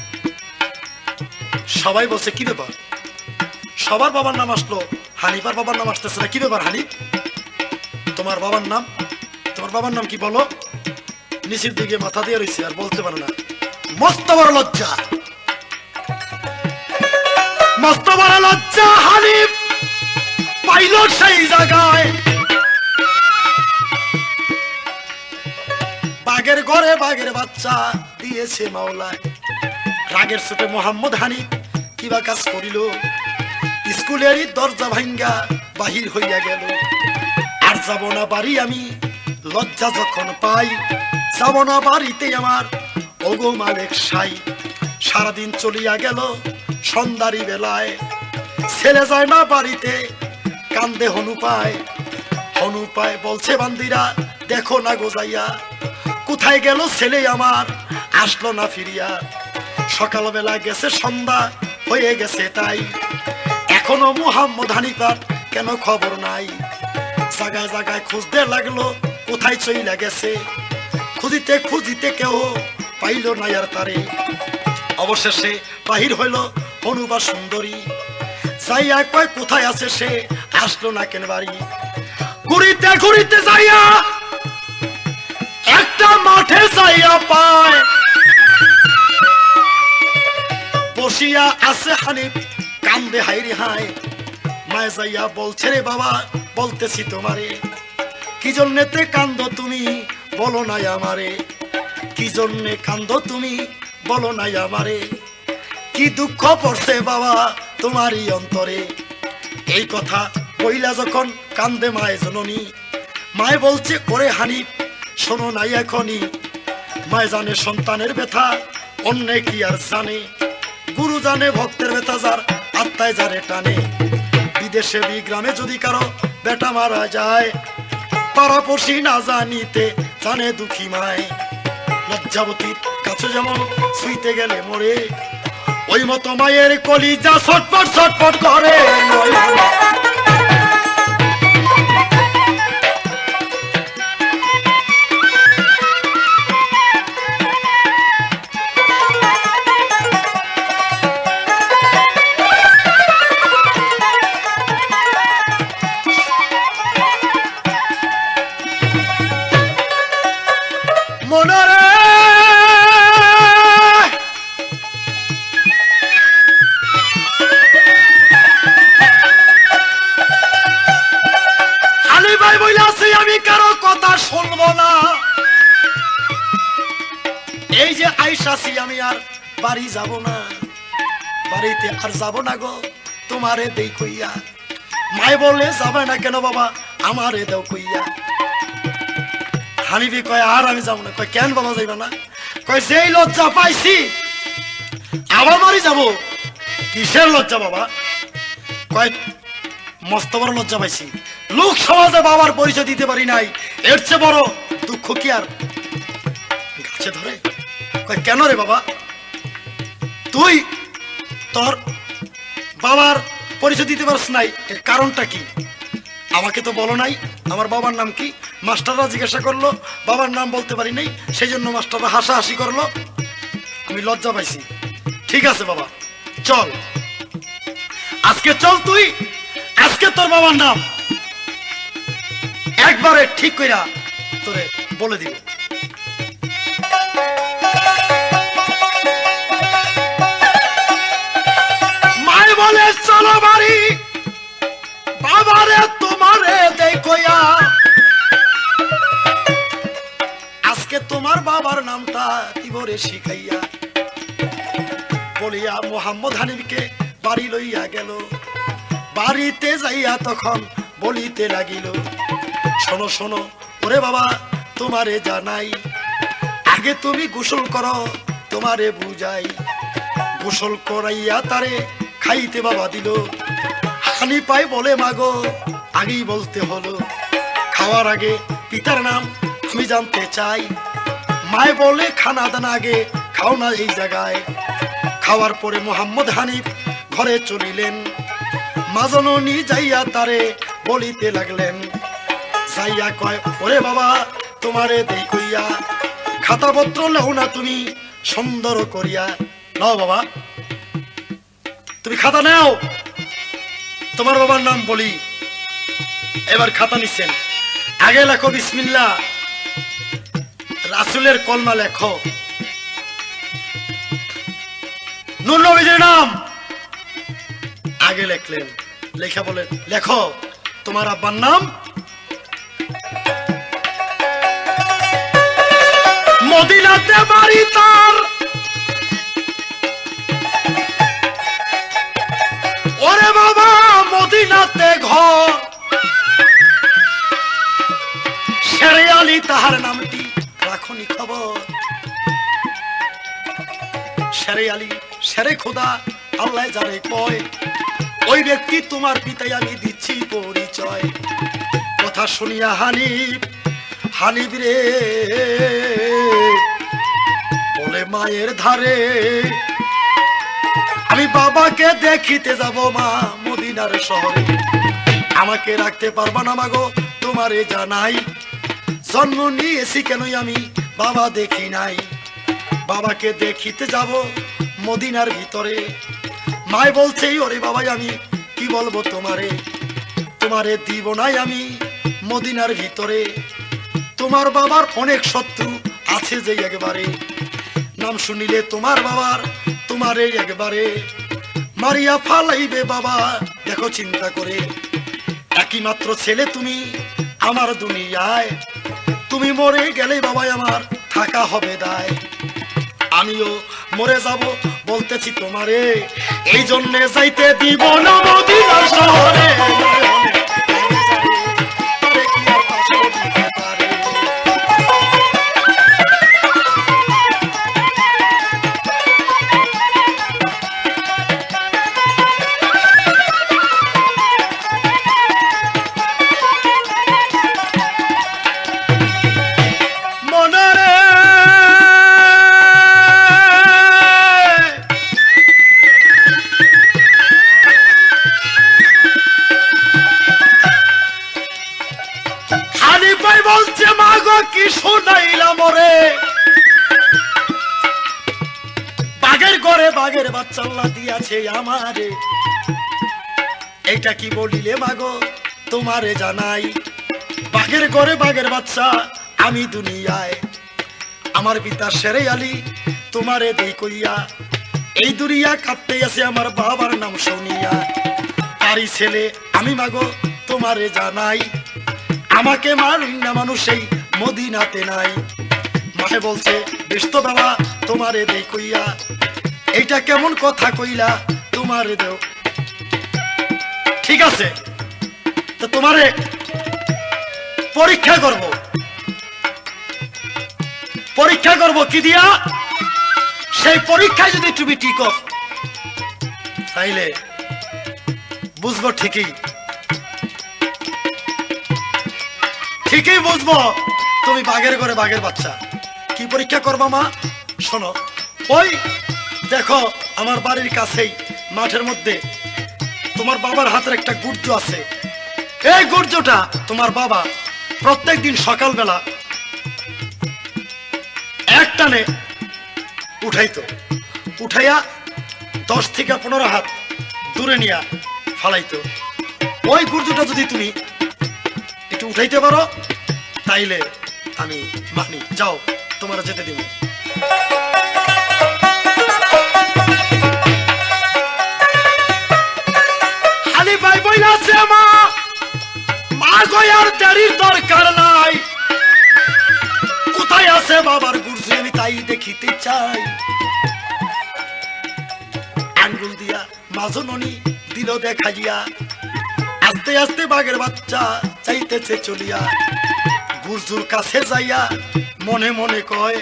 সবাই বলছে কি ব্যাপার, সবার বাবার নাম আসলো, হানিফার বাবার নাম আসতেছে না, কি ব্যাপার হানিফ, তোমার বাবার নাম, তোমার বাবার নাম কি বলো। নিচের দিকে মাথা দিয়ে রয়েছে আর বলতে পারে না। মস্ত বড় লজ্জা, মস্ত বড় লজ্জা হানিফ পাইল সেই জায়গায়। বাঘের ঘরে বাঘের বাচ্চা দিয়েছে মাওলায়। রাগের চোটে মোহাম্মদ হানিফ কিবা কাজ করিল, স্কুলেরই দরজা ভাঙ্গা বাহির হইয়া গেল। আর যাব না বাড়ি আমি, লজ্জা যখন পাই, যাব না বাড়িতে আমার ওগো মালিক সাই। সারাদিন চলিয়া গেল সন্ধ্যারি বেলায়, ছেলে যায় না বাড়িতে কান্দে হনুপায়। হনুপায় বলছে বান্দিরা দেখো না গোজাইয়া, কোথায় গেল ছেলে আমার আসলো না ফিরিয়া। সকালবেলা গেছে সন্ধ্যা হয়ে গেছে তাই, এখনো মুহাম্মদ হানিফার কেন খবর নাই। জায়গায় জায়গায় খুঁজতে লাগলো কোথায় চইলা গেছে, খুঁজিতে খুঁজিতে কেউ পাইল না আর তারে। অবশেষে বাহির হইল হনুবা সুন্দরী, যাইয়া কয় কোথায় আছে সে আসলো না কেন বাড়ি। ঘুরিতে ঘুরিতে যাইয়া একটা মাঠে যাইয়া পায়, বসিয়া আছে হানিফ কান্দে হাইরে হায়। মায় যাইয়া বলছে রে বাবা বলতেছি তোমারে, কি জন্যেতে কান্দ তুমি বলো নাই আমারে, কি জন্যে কান্দ তুমি বলো নাই আমারে, কি দুঃখ পড়ছে বাবা তোমারই অন্তরে। এই কথা বইলা যখন কান্দে মায় জননী, মায় বলছে ওরে হানিফ শোনো নাই এখনই। মায় জানে সন্তানের ব্যথা অন্যে কি আর জানে, গুরু জানে ভক্তের ব্যথা যার আত্মায় যারে টানে। বিদেশে বিগ্রামে যদি কারো বেটা মারা যায়, পাড়াপড়শি না জানিতে জানে দুঃখী মায়। লজ্জাবতীর কাছে যেমন শুইতে গেলে মরে, ওই মতো মায়ের কলিজা ছটফট ছটফট করে। আমি কারো কথা শুনবো না, এই যে আইসাছি আমি আর বাড়ি যাব না, বাড়িতে আর যাব না গো তোমারে দেই কইয়া। মাই বলে যাবে না কেন বাবা, আমারে দেও কইয়া। হানিফি কয় আর আমি যাব না। কয় কেন বাবা যাইবা না? কয় যেই লজ্জা পাইছি আবার বাড়ি যাব। কিসের লজ্জা বাবা? কয় মস্ত বড় লজ্জা পাইছি, লোক সমাজে বাবার পরিচয় দিতে পারি নাই, এর চেয়ে বড় দুঃখ কি আর? গাছে ধরে কয় কেন রে বাবা, তুই তোর বাবার পরিচয় দিতে পারছ নাই, এর কারণটা কি? আমাকে তো বলো নাই আমার বাবার নাম কি। মাস্টাররা জিজ্ঞাসা করলো, বাবার নাম বলতে পারি নাই, সেই জন্য মাস্টাররা হাসাহাসি করলো, আমি লজ্জা পাইছি। ঠিক আছে বাবা চল, আজকে চল তুই, আজকে তোর বাবার নাম একবারে ঠিক কইরা তোরে বলে দিব। মাই বলে চলো বাড়ি, বাবারে তোমারে দেখোয়া, আজকে তোমার বাবার নামটা দিবরে শিখাইয়া। বলিয়া মোহাম্মদ হানিফকে বাড়ি লইয়া গেল। বাড়িতে যাইয়া তখন বলিতে লাগিল, শোনো শোনো ওরে বাবা তোমারে জানাই, আগে তুমি গোসল করো তোমারে বুঝাই। গোসল করাইয়া তারে খাইতে বাবা দিল। হানিফাই বলে মাগো আগেই বলতে হলো, খাওয়ার আগে পিতার নাম আমি জানতে চাই। মায় বলে খানা দানা আগে খাও না এই জায়গায়। খাওয়ার পরে মোহাম্মদ হানিফ ঘরে চলিলেন। মাজননী যাইয়া তারে বলিতে লাগলেন, যাইয়া কয় ওরে বাবা তোমারে দেই কইয়া, খাতাপত্র লেও না তুমি সুন্দর করিয়া। নাও বাবা তুমি খাতা নাও, তোমার বাবার নাম বলি। এবার খাতা নিচ্ছেন, আগে লেখো বিসমিল্লাহ, রাসূলের কলমা লেখো, নূর নবীর নাম আগে লেখলেন। লেখা বলেন লেখো তোমার আব্বার নাম। মদিনাতে বাড়ি তার, ওরে বাবা মদিনাতে ঘর। শেরে আলী তাহার নামটি রাখনি খবর। শেরে আলী শেরে খোদা আল্লাহ জানে কয়, ওই ব্যক্তি তোমার পিতাই আমি দিচ্ছি পরিচয়। কথা শুনিয়া হানিফ হানিফ রে বলে মায়ের ধারে, আমি বাবাকে দেখিতে যাব মা মদিনার শহরে। আমাকে রাখতে পারবা না মাগো তোমারে জানাই, জন্ম নিয়েছি কেনই আমি বাবা দেখি নাই। বাবাকে দেখিতে যাব মদিনার ভিতরে। মায় বলছে ওরে বাবাই আমি কি বলবো তোমারে, তোমারে দিব নাই আমি মদিনার ভিতরে। তোমার বাবার অনেক শত্রু আছে যে একবারে, নাম শুনিলে তোমার বাবার তোমারে একবারে মারিয়া ফালাইবে বাবা। দেখো চিন্তা করে, একই মাত্র ছেলে তুমি আমার দুনিয়ায়, তুমি মরে গেলে বাবাই আমার থাকা হবে দায়। আমিও মরে যাব বলতেছি তোমারে, এই জন্যে যাইতে দিব না মদিনার শহরে। বলছে মা গো কি শোনাইলাম রে, বাঘের ঘরে বাঘের বাচ্চা আল্লাহ দিয়াছে আমারে, এইটা কি বলিলে মাগো তোমারে জানাই, বাঘের ঘরে বাঘের বাচ্চা আমি দুনিয়ায়, আমার পিতা শেরে আলী তোমারে দেই কইয়া, এই দুনিয়া কাঁপতে আছে আমার বাবার নাম শুনিয়া, তারই ছেলে আমি মাগো তোমারে জানাই, আমাকে মারুন না মানুষ এই মদিনাতে নাই। মায়ে বলছে বেশ তো বাবা তোমারে দেই কইয়া, এইটা কেমন কথা কইলা তোমারে দেও, ঠিক আছে তো তোমারে পরীক্ষা করব, পরীক্ষা করব কি দিয়া, সেই পরীক্ষায় যদি তুমি টিকো তাইলে বুঝবো, ঠিকই ঠিকই বুঝবো তুমি বাঘের ঘরে বাঘের বাচ্চা। কি পরীক্ষা করবা মা শোনো, ওই দেখো আমার বাড়ির কাছেই মাঠের মধ্যে তোমার বাবার হাতের একটা গুর্জ আছে, এই গুর্জটা তোমার বাবা প্রত্যেকদিন সকালবেলা এক টানে উঠাইতো, উঠাইয়া 10 থেকে 15 হাত দূরে নিয়ে ফালাইতো, ওই গুর্জটা যদি তুমি একটু উঠাইতে পারো তাইলে আমি মানি, যাও তোমার যেতে দিব। খালি ভাই বইলা আছে মা, মা গো আর দেরির দরকার নাই, কোথায় আছে বাবার গুরু আমি তাই দেখিতে চাই। আঙ্গুল দিয়া মাজননি দিল দেখাইয়া, আস্তে আস্তে বাঘের বাচ্চা চাইতেছে চলিয়া, গুরজুর কাছে যাইয়া মনে মনে কয়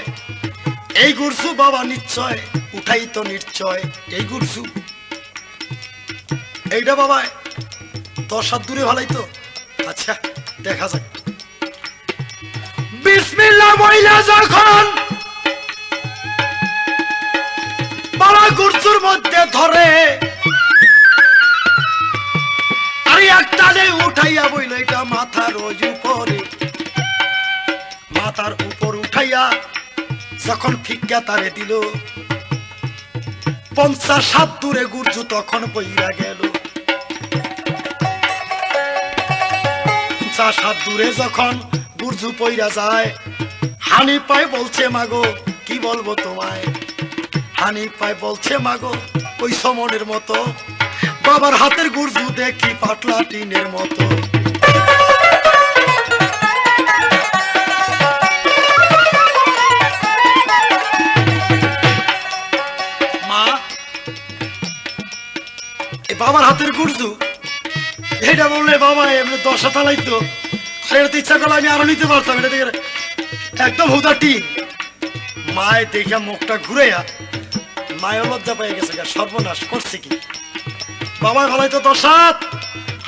এই গুরজু বাবা নিশ্চয় উঠাই তো নিশ্চয়, এই গুরজু এইটা বাবা 10 হাত দূরে ভালাইতো, আচ্ছা দেখা যাক। বিসমিল্লাহ বইলা যখন বাবা গুরজুর মধ্যে ধরে, আরে একটা উঠাইয়া বইল এটা মাথার উপরে, মাথার উপর উঠাইয়া যখন ফিক্কা তারে দিল, 50 হাত দূরে গুরজু তখন বইরা গেল, 50 হাত দূরে যখন গুরজু পইরা যায়, হানিফাই বলছে মাগো কি বলবো তোমায়, হানিফাই বলছে মাগো ওই সমনের মতো, বাবার হাতের গুরজু দেখি পাতলা টিনের মতো। মা বাবার হাতের গুরজু এটা বললে বাবা এমনি 10 হাত লাইতো, সেটা ইচ্ছা করলে আমি আরো নিতে পারতাম, এটা দেখে একদম হুদা টিন। মায় দেখে মুখটা ঘুরাইয়া মায়ের লজ্জা পেয়ে গেছে, সর্বনাশ করছে কি, বাবা ভালাইতো 10 হাত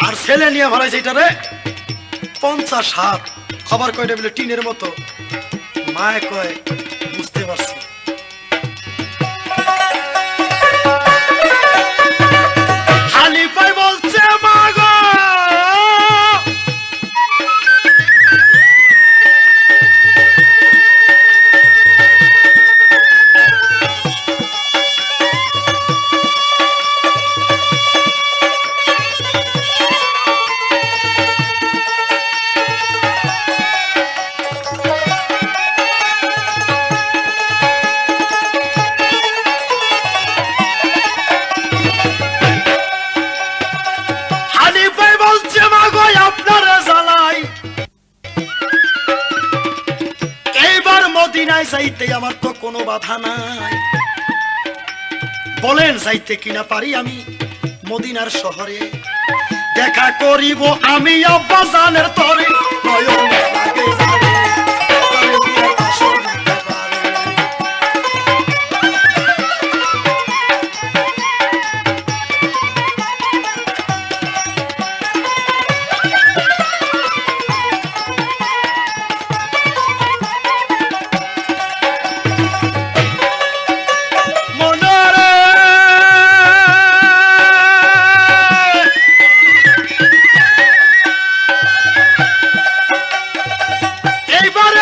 আর ছেলে নিয়ে ভালাইছে এটারে 50 হাত, আবার কয়টা বলে টিনের মতো, মায় কয় বুঝতে পারছি। হানিফাই বলছে মা গো মদিনায় যাইতে আমার তো কোনো বাধা নাই, বলেন যাইতে কিনা পারি আমি মদিনার শহরে, দেখা করিব আমি আব্বাজানের তরে, নয়ন লাগে জানে তরে দিয়ে আসর দিতে পারে।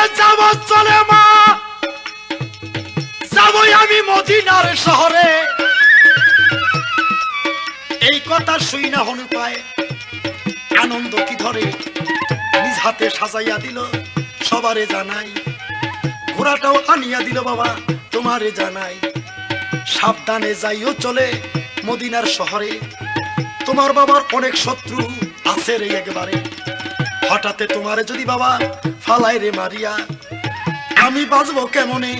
বলে যাব চলে মা, যাবই আমি মদিনার শহরে। এই কথা শুই না হনু পায় আনন্দ কি ধরে, নিজ হাতে সাজাইয়া দিল সবারে জানাই, ঘোড়াটাও আনিয়া দিল বাবা তোমারে জানাই। সাবধানে যাইও চলে মদিনার শহরে, তোমার বাবার অনেক শত্রু আছে রে একবারে। হঠাৎ তোমারে যদি বাবা ফালাই রে মারিয়া, আমি বাঁচবো কেমনে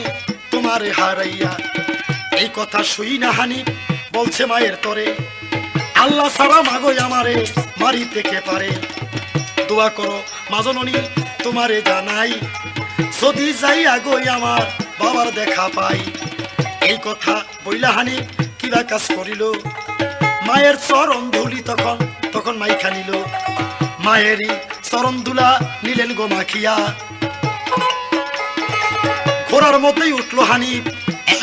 তোমারে হারাইয়া। এই কথা শুই না হানিফ বলছে মায়ের তরে, আল্লাহ সারা মাগো আমারে মারিতে কে পারে। দোয়া করো মা জননী তোমারে জানাই, যদি যাই আগই আমার বাবার দেখা পাই। এই কথা বইলা হানিফ কিবা কাজ করিল, মায়ের চরণ ধুলি তখন তখন মাইখা নিল। মায়েরই চরণ ধুলা নিলেন গো মাখিয়া, ঘোড়ার মধ্যেই উঠলো হানিফ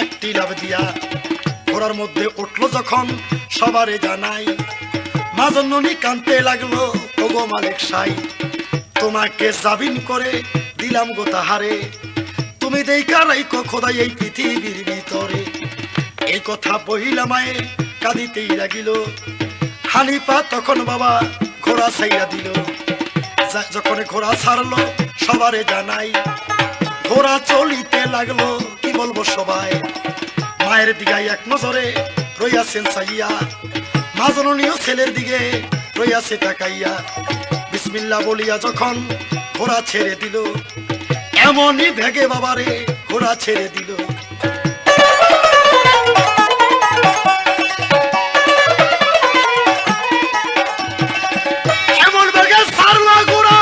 একটি লাভ দিয়া। ঘোড়ার মধ্যে উঠলো যখন সবারে জানাই, মা জননী কাঁদতে লাগলো ওগো মালিক সাই। তোমাকে জাবিন করে দিলাম গো তাহারে, তুমি দেইকা রাইকো খোদাই এই পৃথিবীর ভিতরে। এই কথা বহিলা মায়ে কাঁদিতেই লাগিল, হানিফা তখন বাবা ঘোড়া ছাইয়া দিল। যখন ঘোড়া ছাড়লো সবারে জানাই, ঘোড়া চলিতে লাগলো কি বলবো সবাই। মায়ের দিকে এক নজরে রইয়াছেন চাইয়া, মা জননীও ছেলের দিকে রইয়াছে তাকাইয়া। বিসমিল্লাহ বলিয়া যখন ঘোড়া ছেড়ে দিল, এমনই ভেগে বাবারে ঘোড়া ছেড়ে দিল। এমন ভেগে ছাড়লো ঘোড়া,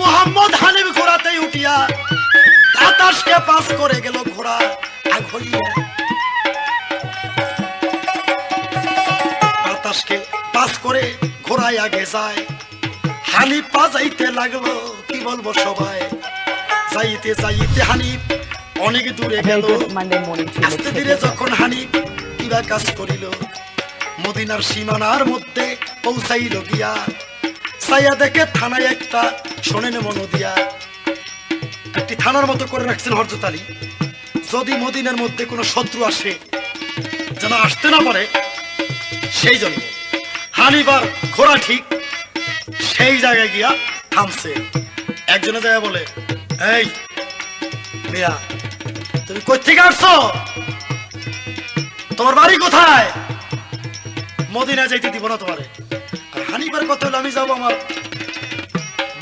মোহাম্মদ হানিফ ঘোড়াতেই উঠিয়া বাতাসকে পাস করে গেল ঘোড়া আগ হইয়া। বাতাসকে পাস করে ঘোড়ায় আগে যায়, হানিফ পা যাইতে লাগলো কি বলবো সবাই। যাইতে যাইতে হানিফ অনেক দূরে গেল, আস্তে ধীরে যখন হানিফ কিবা কাজ করিল, মদিনার সীমানার মধ্যে পৌঁছাইল গিয়া। সাইয়া দেখে থানায় একটা শোনেন মনো দিয়া, একটি থানার মতো করে রাখছেন হযরত আলী, যদি মদিনার মধ্যে কোনো শত্রু আসে যেন আসতে না পারে সেই জন্য। হানিফার ঘোড়া ঠিক সেই জায়গায় গিয়া থামছে। একজনে যায় বলে, এই মিয়া তুমি কই থেকে আসছো, তোমার বাড়ি কোথায়? মদিনা যাইতে দিব না তোমারে। আর হানিফার কথা হলো, আমি যাবো আমার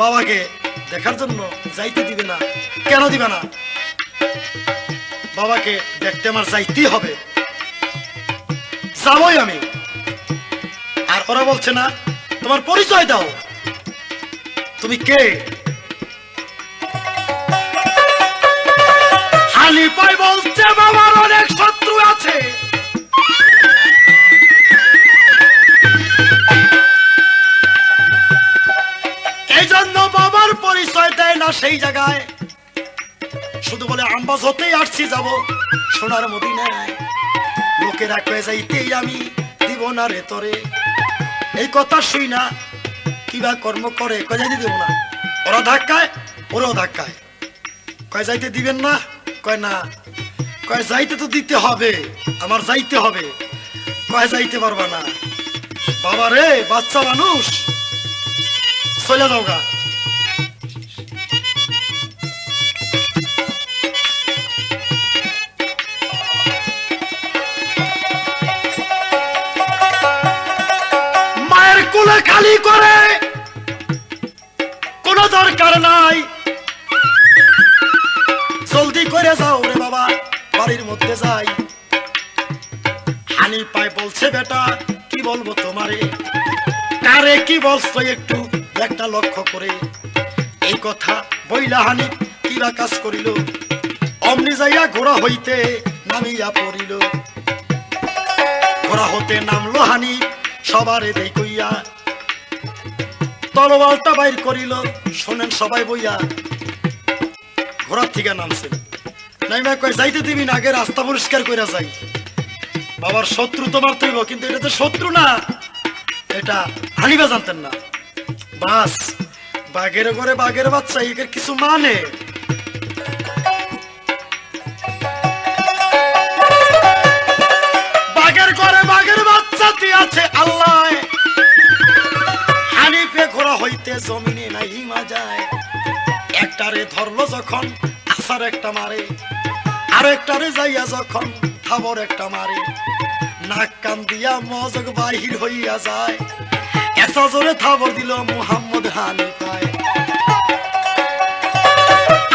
বাবাকে দেখার জন্য, যাইতে দিবে না। কেন দিবে না? বাবাকে দেখতে আমার যাইতেই হবে, যাবই আমি। আর ওরা বলছে না তোমার পরিচয় দাও, তুমি কে? হানিফাই বলছে বাবার অনেক শত্রু আছে, এই জন্য বাবার পরিচয় দেয় না সেই জায়গায়, শুধু বলে আম্বাজ হতেই আসছি যাব সোনার মদিনায়। লোকেরা কয়ে যাইতেই আমি দিব না রে তোরে। এই কথা শুই না কিবা কর্ম করে, কয়ে যাইতে দিব না। ওরা ধাক্কায় ওরাও ধাক্কায়, কয়ে যাইতে দিবেন না, কয় না, কয়ে যাইতে তো দিতে হবে, আমার যাইতে হবে, কয়ে যাইতে পারবা না। বাবা রে বাচ্চা মানুষ, চলে যাও গা। মায়ের কোলে খালি করে কোনো দরকার নাই, জলদি করে যাও রে বাবা, বাড়ির মধ্যে যাই। হানিফাই বলছে বেটা কি বলবো তোমারে, কারে কি বলছো একটু একটা লক্ষ্য করে। এই কথা বইলা হানিফ কিবা কাজ করিল, অমনি যাইয়া ঘোড়া হইতে নামিয়া পড়িল। ঘোড়া হতে নামলো হানিফ সবারে দেই কইয়া, তলোয়ারটা বাইর করিল শোনেন সবাই বইয়া। ঘোড়ার থেকে নামছে, নাইমা কয় যাইতে দিবি না, আগে রাস্তা পরিষ্কার কইরা যাই। বাবার শত্রু তো মারতে হইব, কিন্তু এটা তো শত্রু না, এটা হানিফা জানতেন না। বাস বাঘের ঘরে বাঘের বাচ্চা, এর কিছু মানে। বাঘের ঘরে বাঘের বাচ্চা আছে আল্লাহ। হানিফে ঘোড়া হইতে জমিনে নাই মা যায়। একটারে ধরলো যখন আসার একটা মারে, আর একটারে যাইয়া যখন থাবর একটা মারে। নাক কান দিয়া মজক বাহির হইয়া যায়, এসা জোরে থাবর দিল মুহাম্মদ হানিফায়।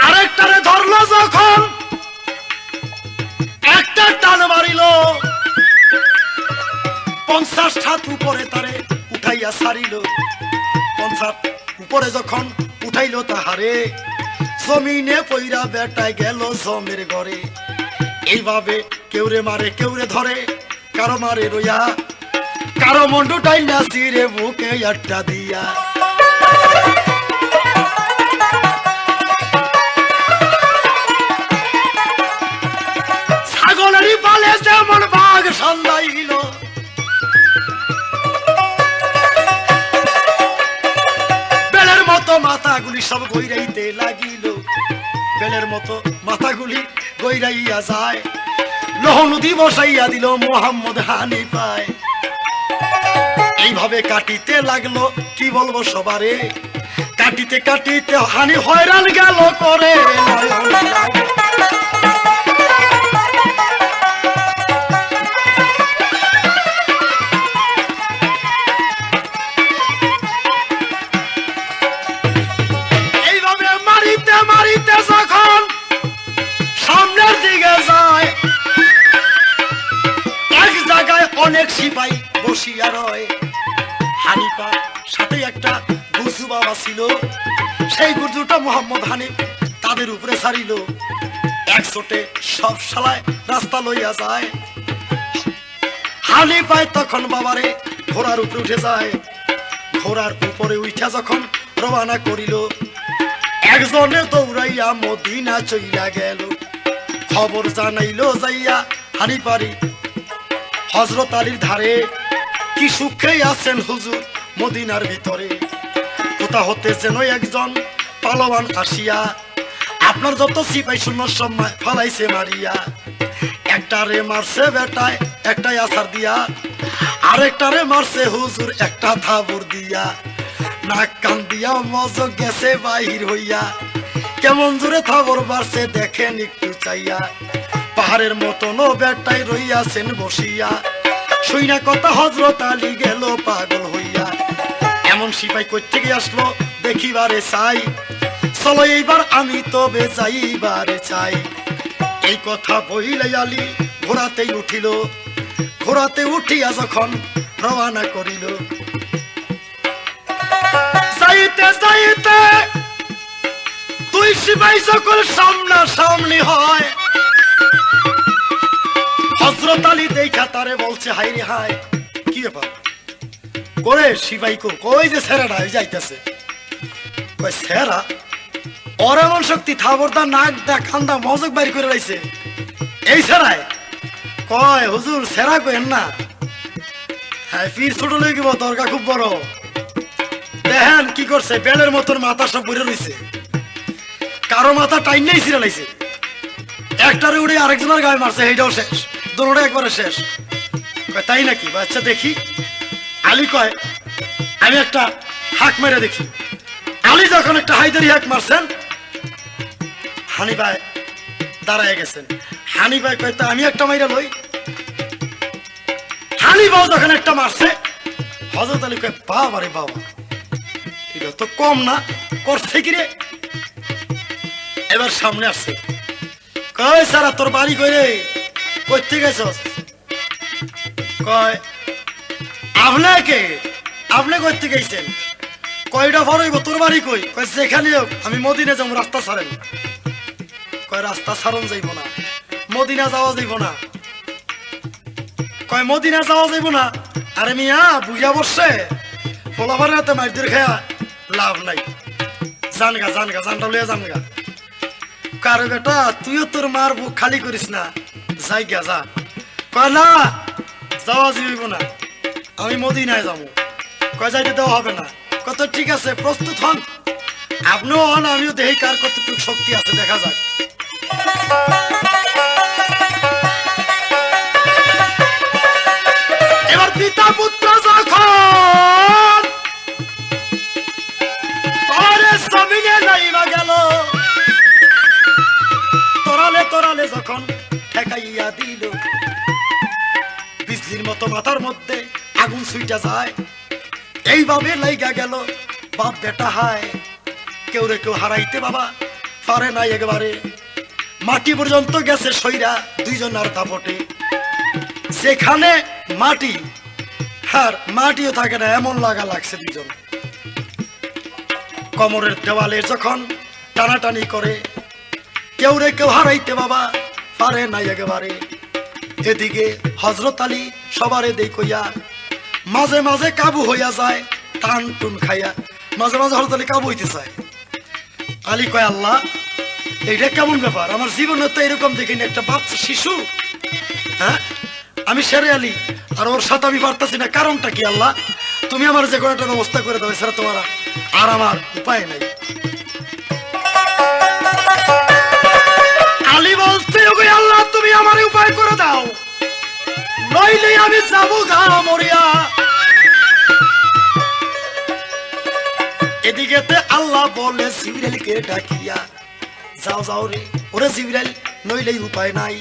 আরেকটারে ধরলো যখন একটা টান মারিল, 50 হাত উপরে তারে উঠাইয়া ছাড়িল। 50 উপরে যখন উঠাইল তাহারে, জমিনে পইরা বেটায় গেল জমের ঘরে। এইভাবে কেউরে মারে কেউরে ধরে, কারো মারে রইয়া, কারো মন্ডুটাই নাসিরে বুকে আটটা দিয়া। ছাগলেরই পালে যেমন বাঘ সন্ধ্যাইল, বেলের মতো মাথাগুলি সব গইরাইতে লাগিল। বেলের মতো মাথাগুলি গইরাইয়া যায়, লোহ নদী বসাইয়া দিল মুহাম্মদ হানিফায়। এইভাবে কাটিতে লাগলো, কি বলবো সবারে, কাটিতে কাটিতে হানি হয়রান গেল করে। এইভাবে মারিতে মারিতে যখন সামনের দিকে যায়, এক জায়গায় অনেক সিপাই বসিয়া রয়। হানিফা সাথে একটা গুজু বাবা ছিল, সেই গুজুটা মুহাম্মদ হানিফ তাদের উপরে ছাড়িল। একজোটে সব শালায় রাস্তা লইয়া যায়। হানিফায় তখন বাবারে ঘোড়ার উপরে উঠে যায়। ঘোড়ার উপরে উঠা যখন রওনা করিল, একজনে দৌড়াইয়া মদিনা চইলা গেল। খবর জানাইলো যাইয়া হানিফারি হযরত আলীর ধারে, কি সুখে আছেন হুজুর মদিনার ভিতরে। কোথা হতে যেন একজন পালোয়ান আসিয়া, আপনার যত সিপাই শূন্য সময় ফালাইছে মারিয়া। একটারে মারছে বেটায় একটাই আসার দিয়া, আরেকটারে মারছে হুজুর একটা থাবুর দিয়া। নাক কান দিয়া মজক গেছে বাহির হইয়া, কেমন জোরে থাবর বাড়ছে দেখেন একটু চাইয়া। পাহাড়ের মতন বেটাই রইয়াছেন বসিয়া, শুইনা কথা হযরত আলী গেল পাগল হইয়া। এমন সিপাই কই থেকে আসলো দেখিবারে চাই, চলো এইবার আমি তবে যাইবারে চাই। এই কথা বইলে আলী ঘোড়াতেই উঠিল। ঘোড়াতে উঠিয়া যখন রওনা করিল, যাইতে যাইতে দুই সিপাই যখন সামনা সামনি হয়, হযরত আলী দেখা তারে বলছে হাই রে হাই, কি ব্যাপার করে সিপাই কই যে ছেড়াটা যাইতেছে। কই ছেড়া ওর এমন শক্তি, থাবরদা নাক দা কান্দা মজক বাইর করে লাইছে এই ছেড়ায়। কয় হুজুর ছেড়া কইেন না, হ্যাঁ ফির ছোট লই গিব, দরকার খুব বড়। দেখেন কি করছে, বেলের মতন মাথা সব পড়ে রইছে, কারো মাথা টাইনেই ছিঁড়ে লাইছে। একটারে উড়ে আরেকজনের গায়ে মারছে, এইটাও শেষ, দুটোটা একবারে শেষ। তাই নাকি, আচ্ছা দেখি। আলী কয় আমি একটা হাক মেরে দেখি। আলী যখন একটা হায়দারি হাক মারছেন, হানি ভাই দাঁড়ায় গেছেন। হানি ভাই কয় তা আমি একটা মাইরা লই। হানি ভাই যখন একটা মারছে, হযরত আলী কয় বাবা রে বাবা, এটা তো কম না, করছে কি রে। এবার সামনে আসছে, কয় সারা তোর বাড়ি কই রে, কই থেকে গেছস? কয় আপনাকে, আপনি কই থেকে গেছেন? কয়টা ফরইব তোর বাড়ি কই? কয় যেখানে হোক আমি মদিনা যাবো, রাস্তা ছাড়েন। কয় রাস্তা ছাড়ন যাইব না, মদিনা যাওয়া যাইব না। কয় মদিনা যাওয়া যাইব না? আরে মিয়া বুঝা বসছে ফলাফারে হাতে মাইর খায়া লাভ নাই, জানগা জানগা জানটা লইয়া জানগা। কারে বেটা তুইও তোর মার বুক খালি করিস না, যাই গা যা। কয় না যাওয়া যাইব না, আমি মদিনায় যাবো। কয় যাইতে দেওয়া হবে না। কত ঠিক আছে প্রস্তুত হন, আপনিও হন আমিও দেখি কার কতটুকু শক্তি আছে, দেখা যাক। এবার পিতা পুত্র যখন জমিনে নাইবা গেল, তরালে তরালে যখন ঠেকাইয়া দিল, বিজলির মতো মাথার মধ্যে আগুন ছুইটা যায়। এইভাবে লাইগা গেল বাপ বেটা হায়, কেউ রে কেউ হারাইতে বাবা পারে নাই একেবারে। মাটি পর্যন্ত গেছে সইরা দুইজন আর দাপটে, যেখানে মাটি আর মাটিও থাকে না এমন লাগা লাগছে দুজন। কোমরের দেওয়ালে যখন টানাটানি করে, কেউ রে কেউ হারাইতে বাবা পারে নাই একেবারে। এদিকে হযরত আলী সবারে দেই কইয়া মাঝে মাঝে কাবু হইয়া যায়, টান টুন খাইয়া মাঝে মাঝে হযরত আলী কাবু হইতে চায়। আলী কয় আল্লাহ এইটা কেমন ব্যাপার, আমার জীবনে তো এরকম দেখিনি, একটা বাচ্চা শিশু। হ্যাঁ আমি শেরে আলী আর ওর সাথে আমি পারতাছি না, কারণটা কি আল্লাহ? তুমি আমার যে কোনো একটা ব্যবস্থা করে দাও, এছাড়া তোমার আর আমার উপায় নাই। আলী বলছে ওগো আল্লাহ তুমি আমার উপায় করে দাও, নইলে আমি যাবো গা মরিয়া। এদিকেতে আল্লাহ বলে জিবরাইলকে ডাকিয়া, যাও যাও রে ওরে জিবরাইল, নইলেই উপায় নাই।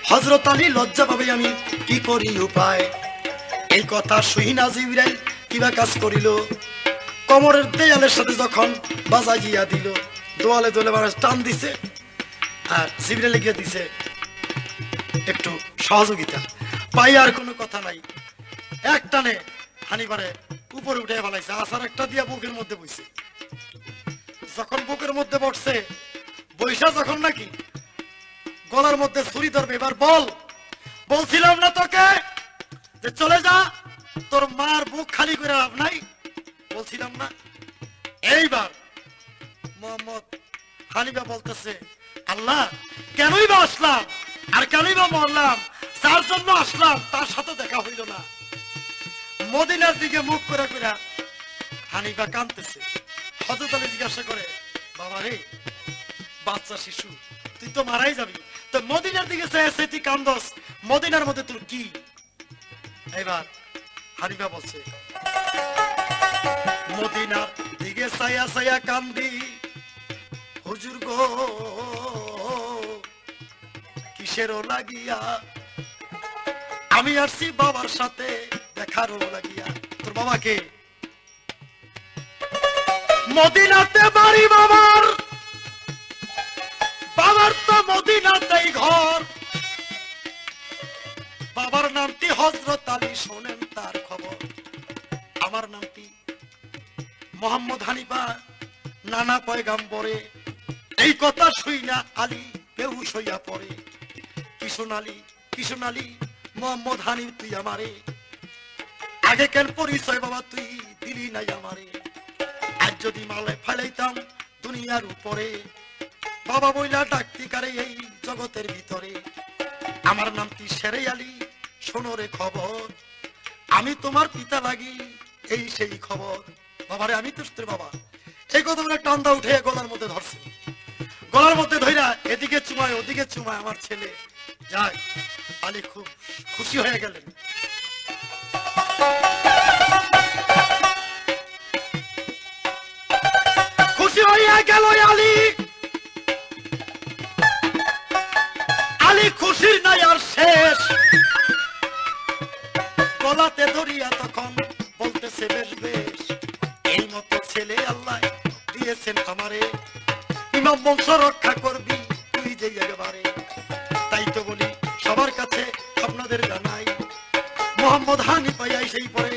হযরত আলী লজ্জা পাবে, আমি কি করি উপায়? এই কথা শুই না জিবরাইল কিবা কাজ করিল, কোমরের দেয়ালের সাথে যখন বাজাইয়া দিল, দোয়ালে দোয়ালে মানুষ টান দিছে, আর জিবরাইল গিয়ে দিছে একটু সহযোগিতা। পাই আর কোনো কথা নাই, এক টানে হানিবারে উপরে উঠে ফেলাইছে, আসার একটা দিয়া বুকের মধ্যে বইছে। যখন বুকের মধ্যে বসছে, বৈশা যখন নাকি গলার মধ্যে ছুরি ধরবে, এবার বল, বলছিলাম না তোকে যে চলে যা, তোর মার বুক খালি করে লাভ নাই, বলছিলাম না? এইবার মোহাম্মদ হানিফা বলতেছে আল্লাহ কেনই বা আসলাম আর কেনই বা মরলাম, যার জন্য আসলাম তার সাথে দেখা হইল না। মদিনার দিকে মুখ করে করে হানিফা কাঁদতেছে। হযরত আলী জিজ্ঞাসা করে বাবা রে বাচ্চা শিশু তুই তো মারাই যাবি, তো মদিনার দিকে চেয়ে তুই কান্দস, মদিনার মধ্যে তোর কি? এবার হানিফা বলছে মদিনার দিকে ছায়া ছায়া কান্দি হুজুর গো কিসেরও লাগিয়া, আমি আসছি বাবার সাথে দেখারও লাগিয়া। তোর বাবাকে? মদিনাতে বাড়ি বাবার, বাবার তো মদিনাতেই ঘর। বাবার নামটি হযরত আলী, শোনেন তার খবর। আমার নামটি মোহাম্মদ হানিফা, নানা পয়গাম্বরে। এই কথা শুই না আলী বেহুশ হইয়া পড়ে। কিশোর আলী, কিশোর আলী, মোহাম্মদ হানিফ তুই আমারে আগে কেন পরিচয় বাবা তুই দিলি নাই আমারে? আজ যদি মালে ফেলাইতাম দুনিয়ার উপরে, বাবা বইলা ডাকতি কারে এই জগতের ভিতরে। আমার নামটি শেরে আলী, শোনো রে খবর, আমি তোমার পিতা লাগি এই সেই খবর। বাবারে আমি তোর বাবা। এই কথা বলে টান্দা উঠে গলার মধ্যে ধরছে, গলার মধ্যে ধইরা এদিকে চুমায় ওদিকে চুমায় আমার ছেলে যায়। আলী খুব খুশি হয়ে গেলেন। খুশি হইয়া গেল আলী। আলী খুশির নাই আর শেষ, গলাতে ধরিয়া তখন বলতেছে বেশ বেশ, এই মতো ছেলে আল্লাহ দিয়েছেন আমারে, ইমাম বংশ রক্ষা করবি তুই যে একেবারে। তাই তো বলি সবার কাছে আপনাদের জানাই, মোহাম্মদ হানিফা সেই পরে